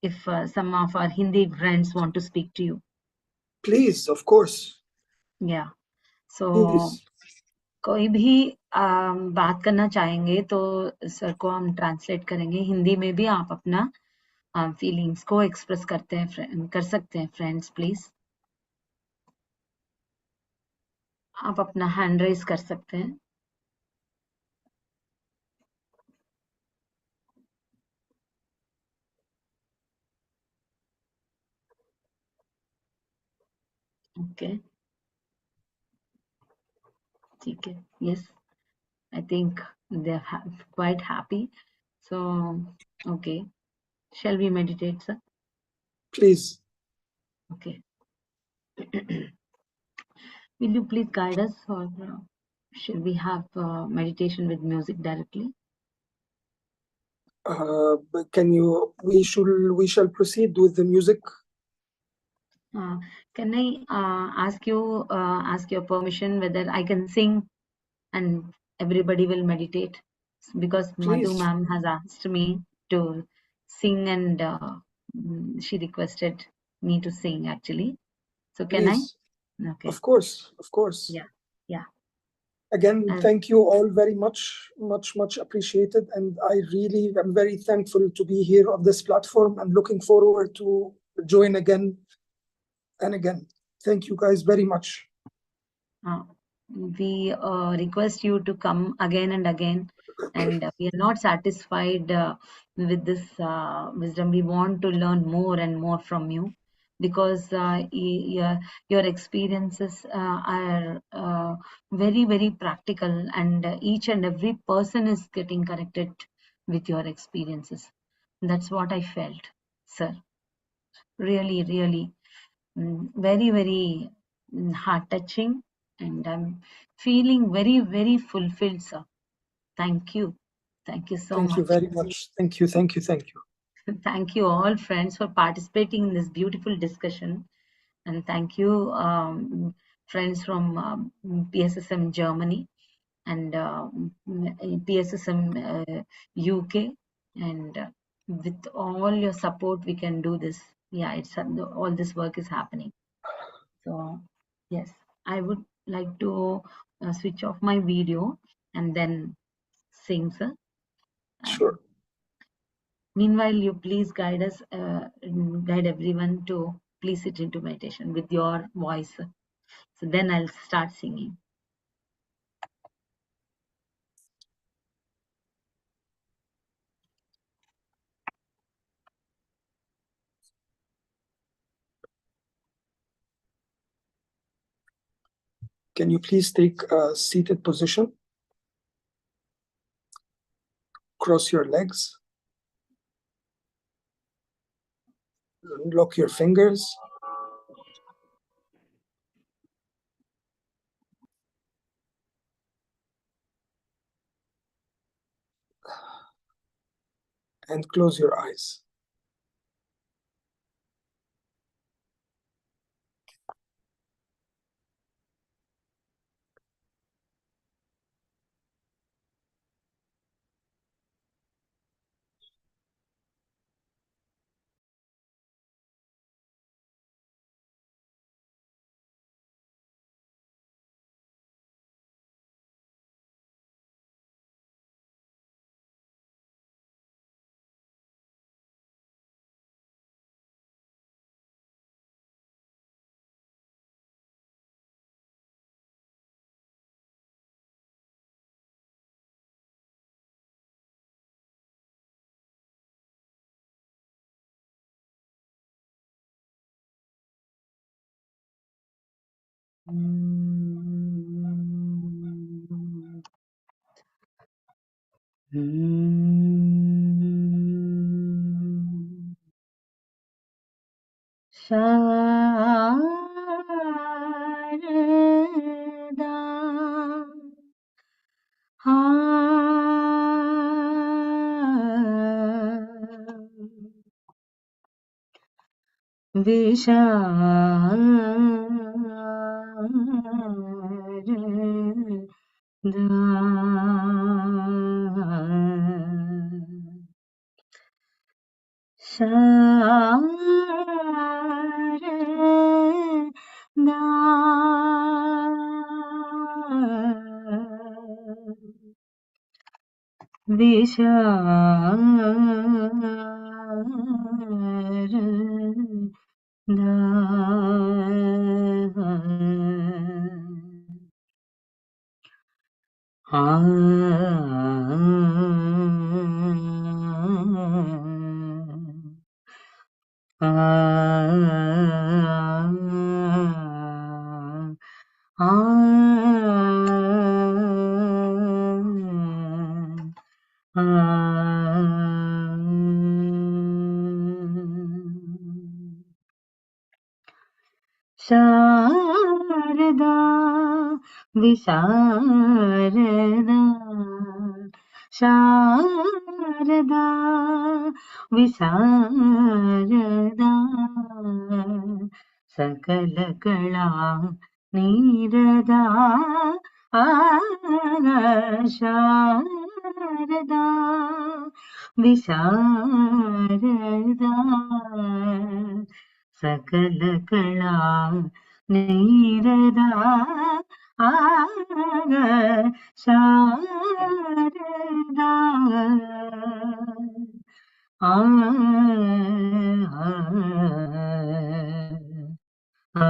if some of our Hindi friends want to speak to you? Please, of course. Yeah. So Please. कोई भी बात करना चाहेंगे तो सर को हम ट्रांसलेट करेंगे. हिंदी में भी आप अपना फीलिंग्स को एक्सप्रेस कर सकते हैं. फ्रेंड्स प्लीज, आप अपना हैंड रेज कर सकते हैं. ओके, ठीक है. Yes, I think they are quite happy. So okay, shall we meditate, sir? Please. Okay. Will you please guide us, or shall we have meditation with music directly? We shall proceed with the music. Can I ask your permission whether I can sing and everybody will meditate? Because Please. Madhu ma'am has asked me to sing, and she requested me to sing actually. So can Please. I? Okay. Of course, of course. Yeah. Again, thank you all very much, much appreciated. And I really am very thankful to be here on this platform and looking forward to join again And again, thank you guys very much. We request you to come again and again, and we are not satisfied with this wisdom. We want to learn more and more from you, because your experiences are very, very practical, and each and every person is getting connected with your experiences. That's what I felt, sir. Really, really, very, very heart touching, and I'm feeling very, very fulfilled, sir. Thank you. Thank you so much. Thank you very much. Thank you, thank you, thank you. Thank you all, friends, for participating in this beautiful discussion. And thank you, friends from PSSM Germany and PSSM UK. And with all your support, we can do this. Yeah, it's all this work is happening. So yes, I would like to switch off my video and then sing, sir. Sure. Meanwhile, you please guide us, guide everyone to please sit into meditation with your voice. So then I'll start singing. Can you please take a seated position? Cross your legs. Lock your fingers. And close your eyes. Sharada Visharada Sharada Visharada Sakala Kala Nirada Sharada Visharada सकल कला नीरदा आग शारदा आ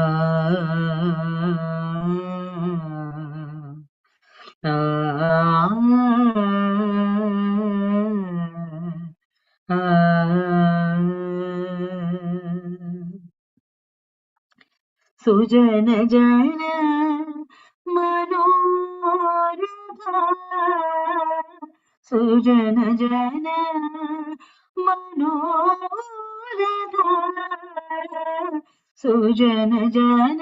सुजन जन मनोरथा सुजन जन मनोरथा सुजन जन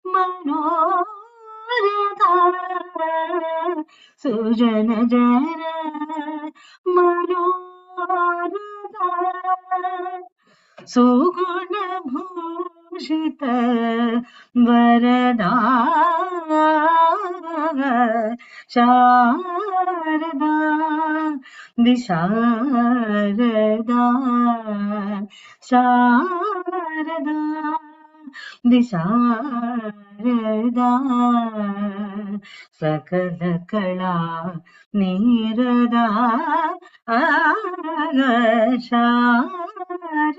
मनोरथा सुजन जन मनोरथा सुगुण भूषित वरदा शारदा विशारदा शारदा विशारदा सकल कला निरदा शारदा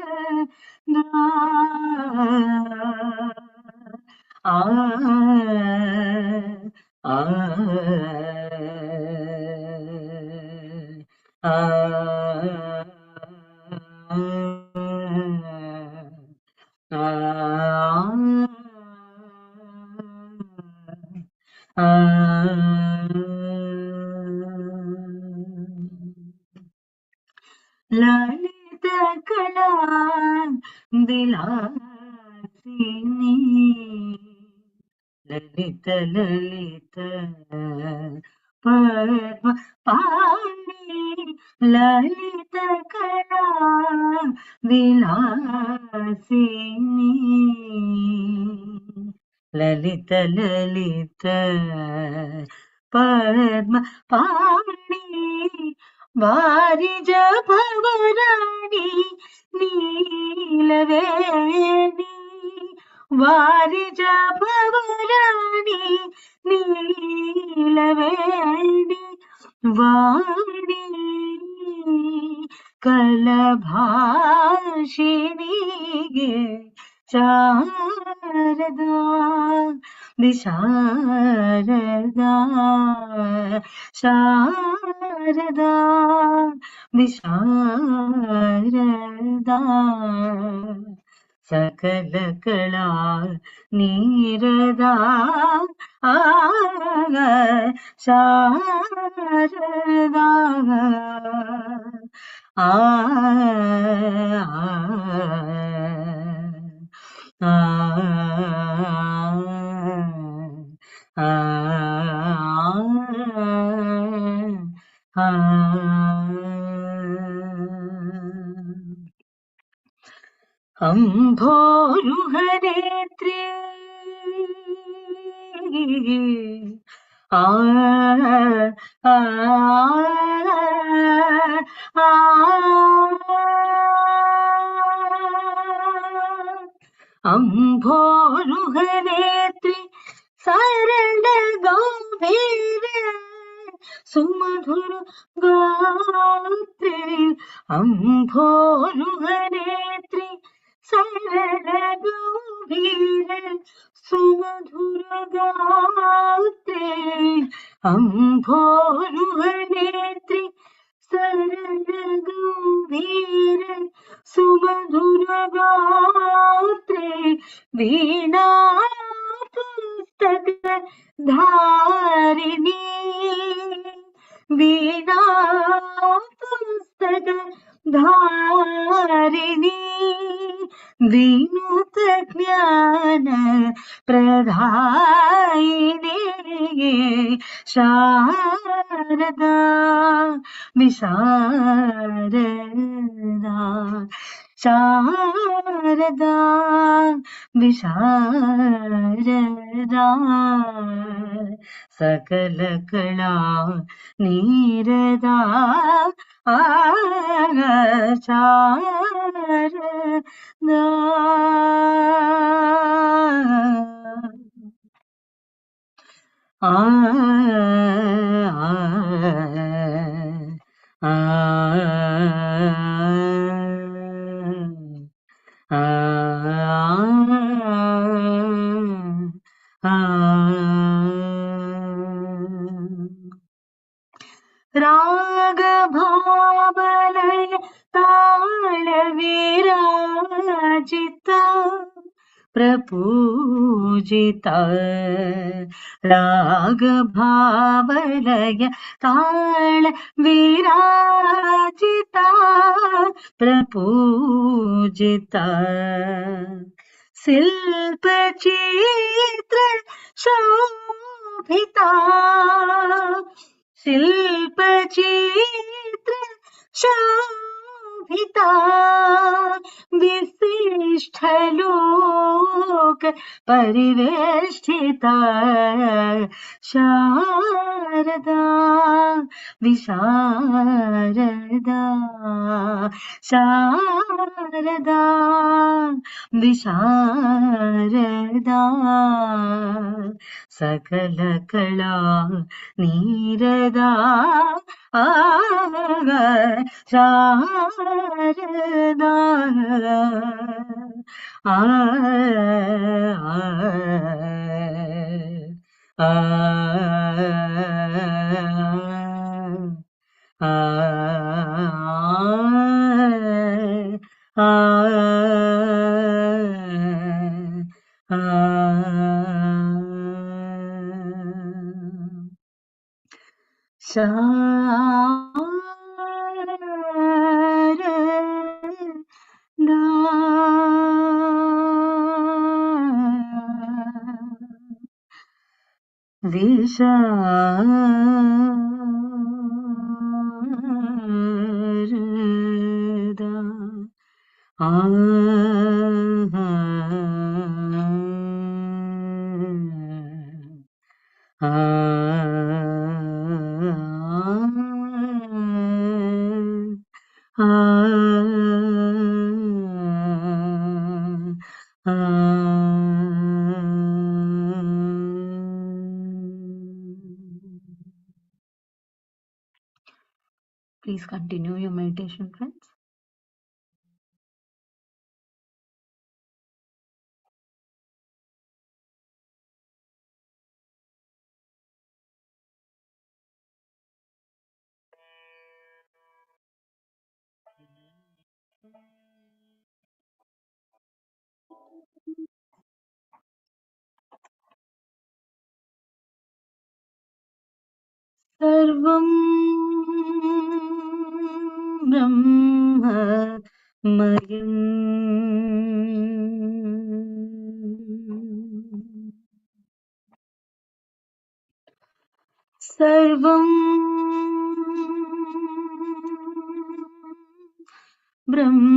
ललित कला विलासिनी ललित ललित पद्म पाणि ललित कला विलासिनी ललित ललित पद्म पाणि वारिज भवराणि नीलवेणी वारिज भवराणि नीलवेणी वाणी कलभाषिणी शारदा विशारदा शारदा विशारदा सकल कला निरदा शारदा अम्भोरुहनेत्री अम्भोरुहनेत्री सरल गंभीर सुमधुर गात्रे अम्भोरुहनेत्री सरल गंभीर सुमधुर गात्रे अम्भोरुहनेत्री सरल गंभीर सुमधुर गात्रे वीणा पुस्तक धारिणी वीणा पुस्तक धारिणी विनुत ज्ञान प्रदायिनी शारदा विशारदा शारदा विशारदा सकल कला निरदा शारदा राग भावलय ताल विराजिता प्रपूजिता राग भावलय ताल विराजिता प्रपूजिता शिल्प चित्र शोभिता शिल्प चित्र शोभिता विशिष्ट लोक परिवेष्टिता शारदा विशारदा शारदा विशारदा सकल कला नीरदा Sharda विशारदा Please continue your meditation, friends. सर्वं ब्रह्ममयम् सर्वं ब्रह्ममयम्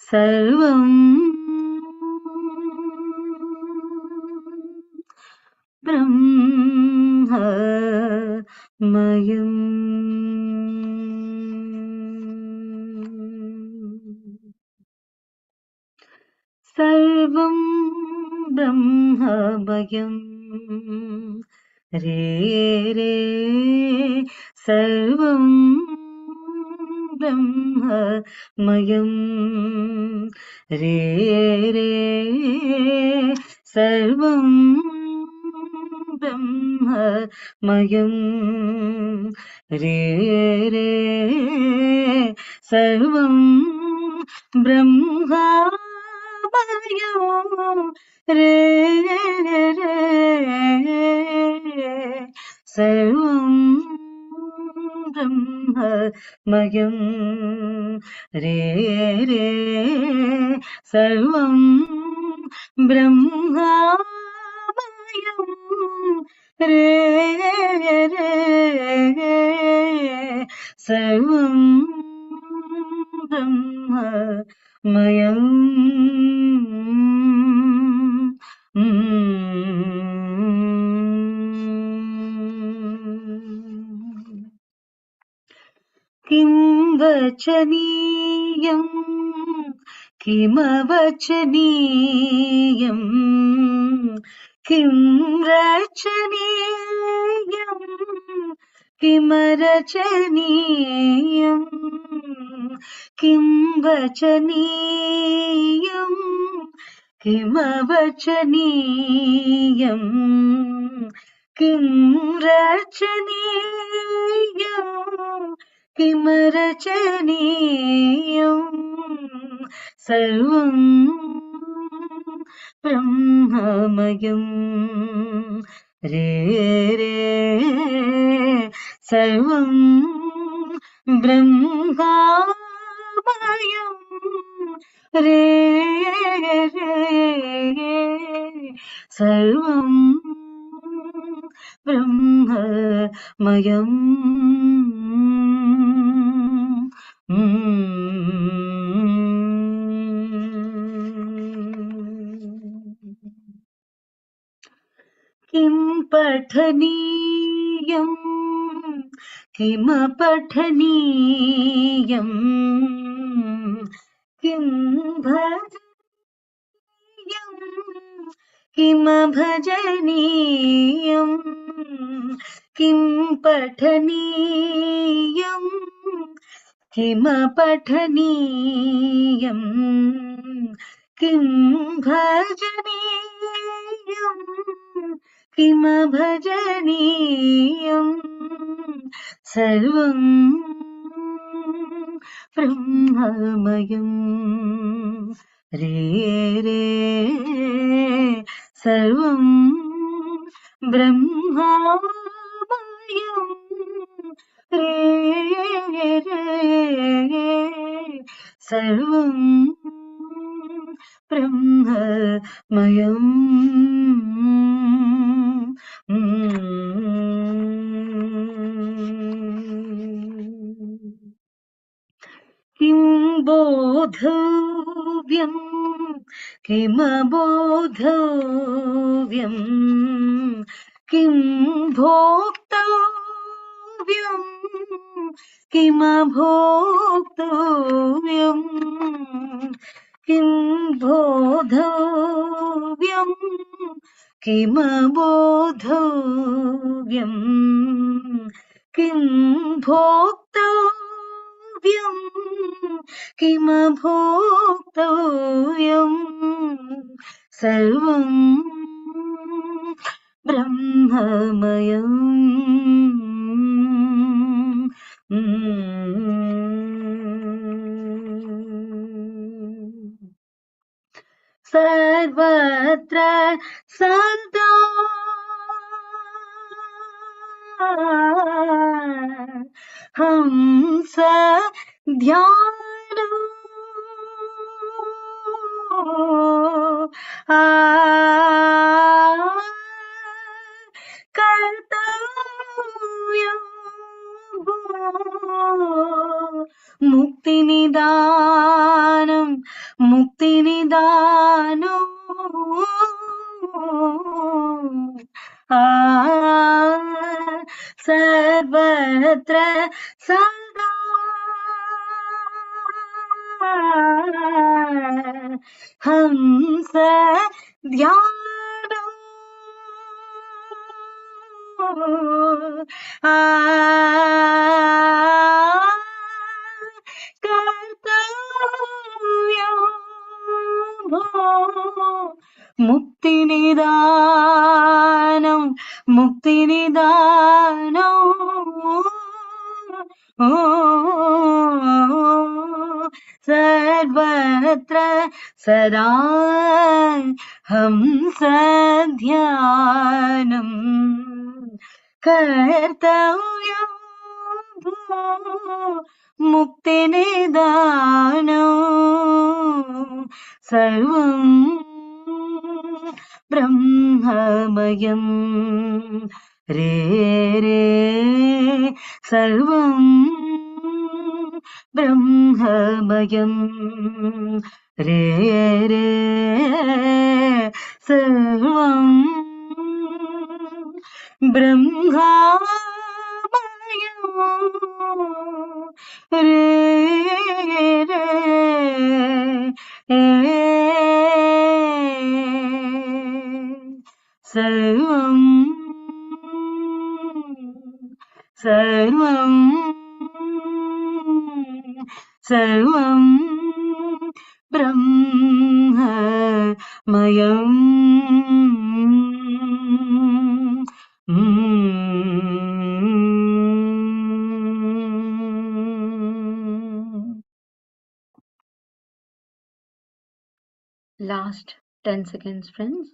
सर्वं ब्रह्ममयम् सर्वं ब्रह्ममयम् रे रे सर्वं ब्रह्ममयम् रे रे सर्वं ब्रह्ममयम् रे रे सर्वं ब्रह्ममयम् रे रे सर्वं ब्रह्ममयम् रे रे सर्वं ब्रह्ममयम् रे रे सर्वं ब्रह्ममयम् किं वचनीयं किमवचनीयं किं रचनीयं किमरचनीयं किं वचनीयं किमवचनीयम् किं रचनीयम् किमरचनीयम् सर्वं ब्रह्ममयम् रे रे सर्वं ब्रह्ममयम् रे रे सर्वं ब्रह्ममयम् किं पठनीयम् किमपठनीयम् किं भजनीयम् किमभजनीयम् किं पठनीयम् किमपठनीयम् किं भजनीयम् किमभजनीयम् सर्वं ब्रह्ममयम् रे रे सर्वं ब्रह्ममयम् रे रे सर्वं ब्रह्ममयम् किं बोधव्यं किमबोधव्यं किं भोक्तव्यं किमभोक्तव्यं किं बोधव्यं किमबोधव्यं किं भोक्तव्यं किमभोक्तव्यं सर्वं ब्रह्ममयम् सर्वत्र सदा हंस ध्यान कर्तव्यं मुक्तिनिदानं मुक्तिनिदानो सर्वत्र सदा हंस ध्यानो कर्तव्यं मुक्तिनिदानं मुक्तिनिदानो सर्वत्र सदा हंस ध्यानम् कर्तव्यं मुक्तिनिदानो सर्वं ब्रह्ममयम् रे रे सर्वं ब्रह्ममयम् रे रे सर्वं ब्रह्ममयम् रे रे सर्वं सर्वं सर्वं ब्रह्ममयम् Last 10 seconds, friends.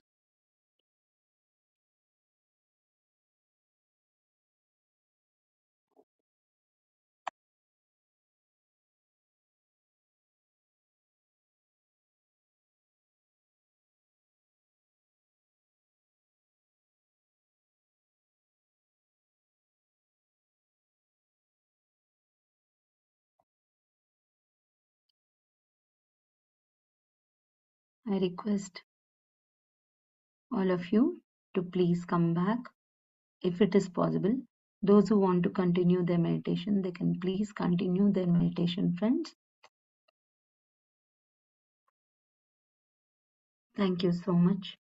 I request all of you to please come back if it is possible. Those who want to continue their meditation, they can please continue their meditation, friends. Thank you so much.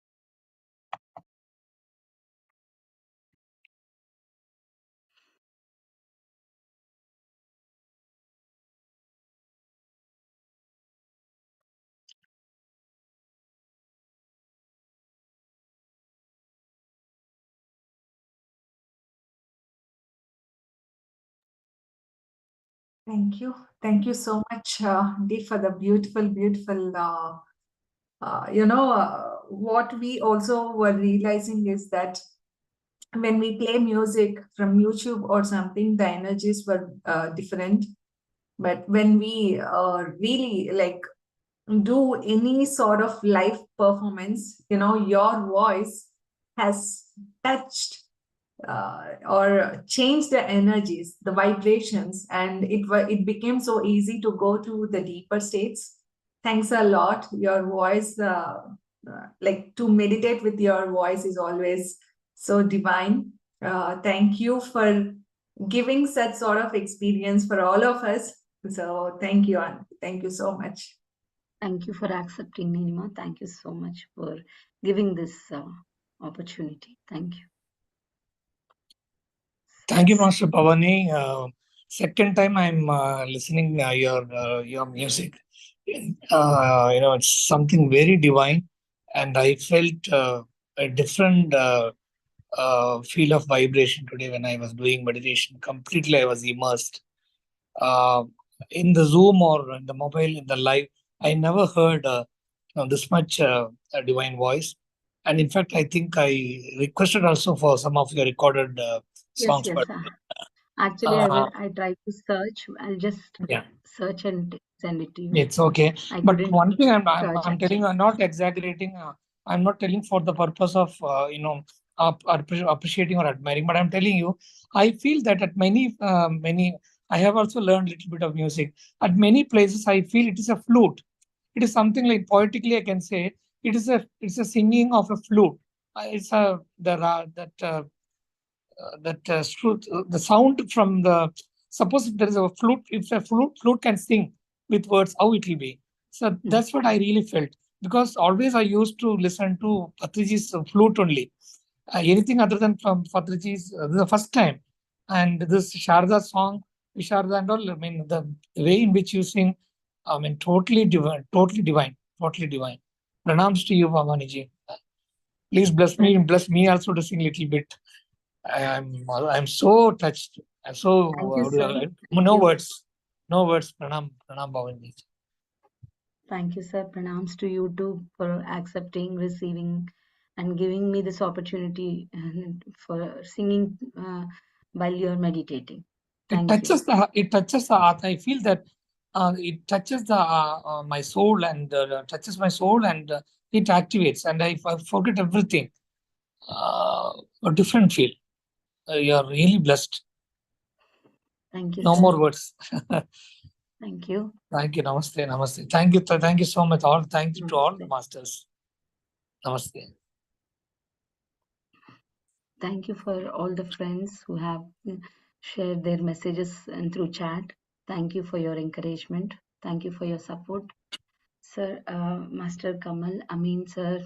Thank you. Thank you so much, Dee, for the beautiful, beautiful, what we also were realizing is that when we play music from YouTube or something, the energies were different. But when we really like do any sort of live performance, your voice has touched or changed the energies, the vibrations, and it became so easy to go to the deeper states. Thanks a lot. Your voice, like to meditate with your voice is always so divine. Thank you for giving such sort of experience for all of us. So thank you, Anand. Thank you so much. Thank you for accepting, Nilima. Thank you so much for giving this opportunity. Thank you. Thank you, Master Bhavani. Second time I'm listening your music. It's something very divine, and I felt a different feel of vibration today when I was doing meditation. Completely, I was immersed. In the Zoom or in the mobile, in the live, I never heard this much a divine voice. And in fact, I think I requested also for some of your recorded songs. Yes. But Actually, I tried to search. I'll just search and send it to you. It's okay. But one thing I'm telling you, I'm not exaggerating. I'm not telling for the purpose of appreciating or admiring. But I'm telling you, I feel that at many I have also learned a little bit of music. At many places, I feel it is a flute. It is something like poetically, I can say it's a singing of a flute. It's a the sound from the, suppose if there is a flute, if a flute can sing with words, how it will be. So that's what I really felt, because always I used to listen to Patriji's flute only. Anything other than from Patriji's, this is the first time. And this Sharda song, Visharda and all, I mean, the way in which you sing, I mean, totally divine, totally divine, totally divine. Pranams to you, Bhavaniji. Please bless me also to sing a little bit. I'm so touched. I'm so no words. Pranam Bhavanji. Thank you, sir. Pranams to you too for accepting, receiving, and giving me this opportunity for singing while you're meditating. It touches the heart. I feel that it touches my soul and touches my soul, and it activates, and I forget everything. A different feel. You're really blessed. Thank you. No more words. Thank you. Thank you. Namaste. Thank you so much. Thank you to all the masters. Namaste. Thank you for all the friends who have shared their messages and through chat. Thank you for your encouragement. Thank you for your support. Sir, Master Kamal, Amin sir,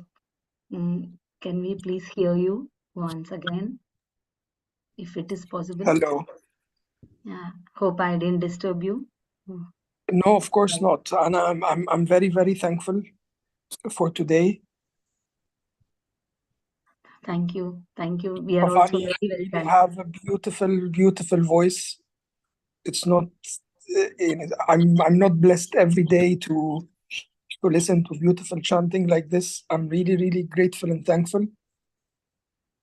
can we please hear you once again, if it is possible? Hello. Yeah, hope I didn't disturb you. No, of course not. And I'm very, very thankful for today. Thank you. Thank you. We are also Avani, very you well really talented. have a beautiful, beautiful voice. It's not. I'm not blessed every day to listen to beautiful chanting like this. I'm really, really grateful and thankful.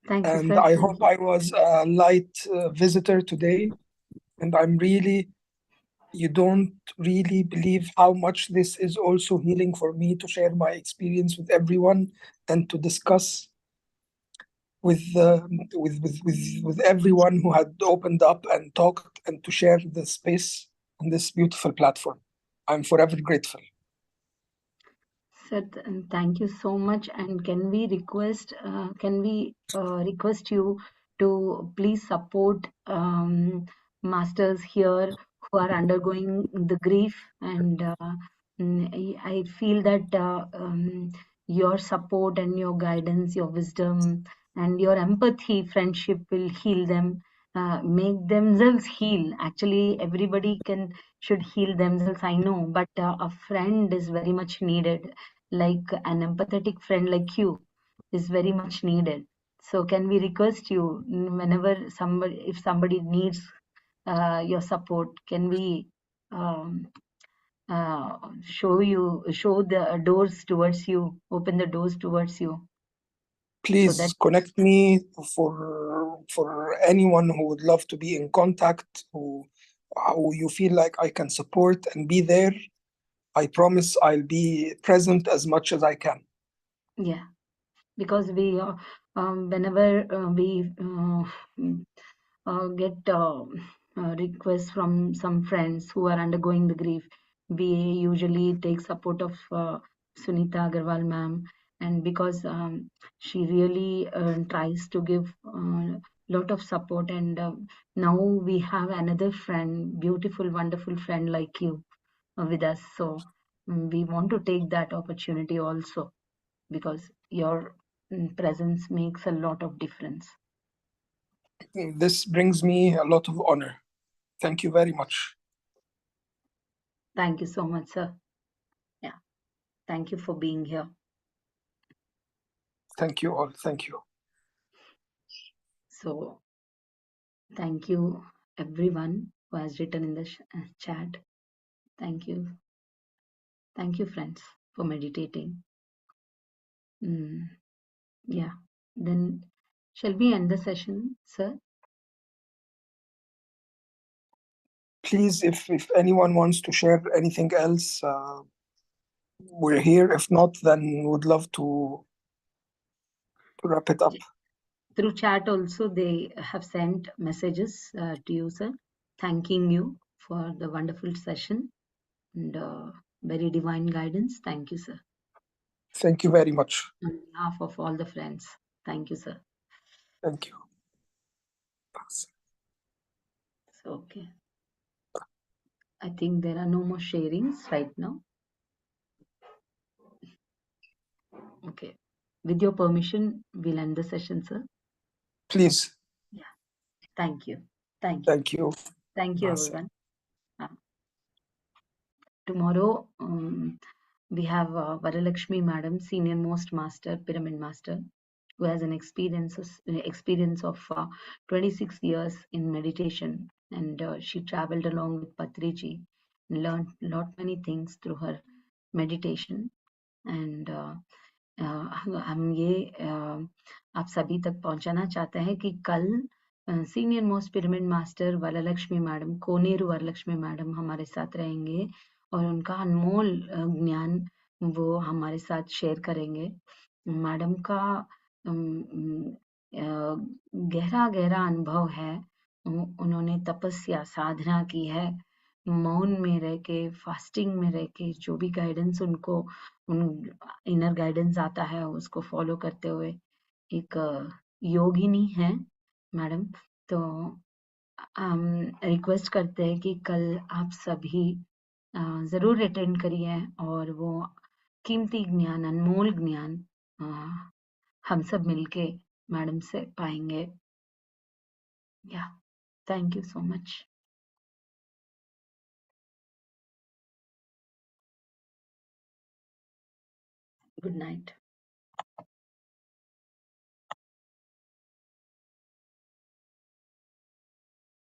Thank you, And sir. I hope I was a light visitor today. And I'm really, you don't really believe how much this is also healing for me to share my experience with everyone and to discuss with everyone who had opened up and talked and to share the space on this beautiful platform. I'm forever grateful. Sir, thank you so much. And can we request you to please support masters here who are undergoing the grief? And I feel that your support and your guidance, your wisdom and your empathy, friendship will heal them, make themselves heal. Actually, everybody should heal themselves, I know, but a friend is very much needed. Like an empathetic friend like you is very much needed. So can we request you, whenever if somebody needs your support, can we show the doors towards you, open the doors towards you? Please that connect me for anyone who would love to be in contact, who you feel like I can support and be there. I promise I'll be present as much as I can. Yeah, because we whenever we get requests from some friends who are undergoing the grief, we usually take support of Sunita Agarwal ma'am, and because she really tries to give lot of support, and now we have another friend, beautiful, wonderful friend like you with us. So we want to take that opportunity also, because your presence makes a lot of difference. This brings me a lot of honor. Thank you very much. Thank you so much, sir. Yeah, thank you for being here. Thank you all. Thank you. So thank you everyone who has written in the chat. Thank you. Thank you, friends, for meditating. Yeah, then shall we end the session, sir? Please, if anyone wants to share anything else, we're here. If not, then would love to wrap it up. Through chat also, they have sent messages to you, sir, thanking you for the wonderful session and very divine guidance. Thank you, sir. Thank you very much. On behalf of all the friends, thank you, sir. Thank you. So, okay. I think there are no more sharings right now. Okay. With your permission, we'll end the session, sir. Please. Yeah. Thank you. Thank you. Thank you. Thank you, everyone. Tomorrow, we have Varalakshmi Madam, Senior Most Master, Pyramid Master, who has an experience of 26 years in meditation, and she traveled along with Patriji and learned many things through her meditation. And हम ये आप सभी तक पहुंचाना चाहते हैं कि कल senior most pyramid master Varalakshmi madam, Koneru Varalakshmi madam हमारे साथ रहेंगे और उनका अनमोल ज्ञान वो हमारे साथ शेयर करेंगे। मैडम का गहरा गहरा अनुभव है। उन्होंने तपस्या साधना की है, मौन में रह के, फास्टिंग में रह के, जो भी गाइडेंस उनको इनर गाइडेंस आता है उसको फॉलो करते हुए एक योगिनी है मैडम। तो रिक्वेस्ट करते हैं कि कल आप सभी जरूर अटेंड करिए और वो कीमती ज्ञान, अनमोल ज्ञान हम सब मिलके मैडम से पाएंगे। या thank you so much. Good night.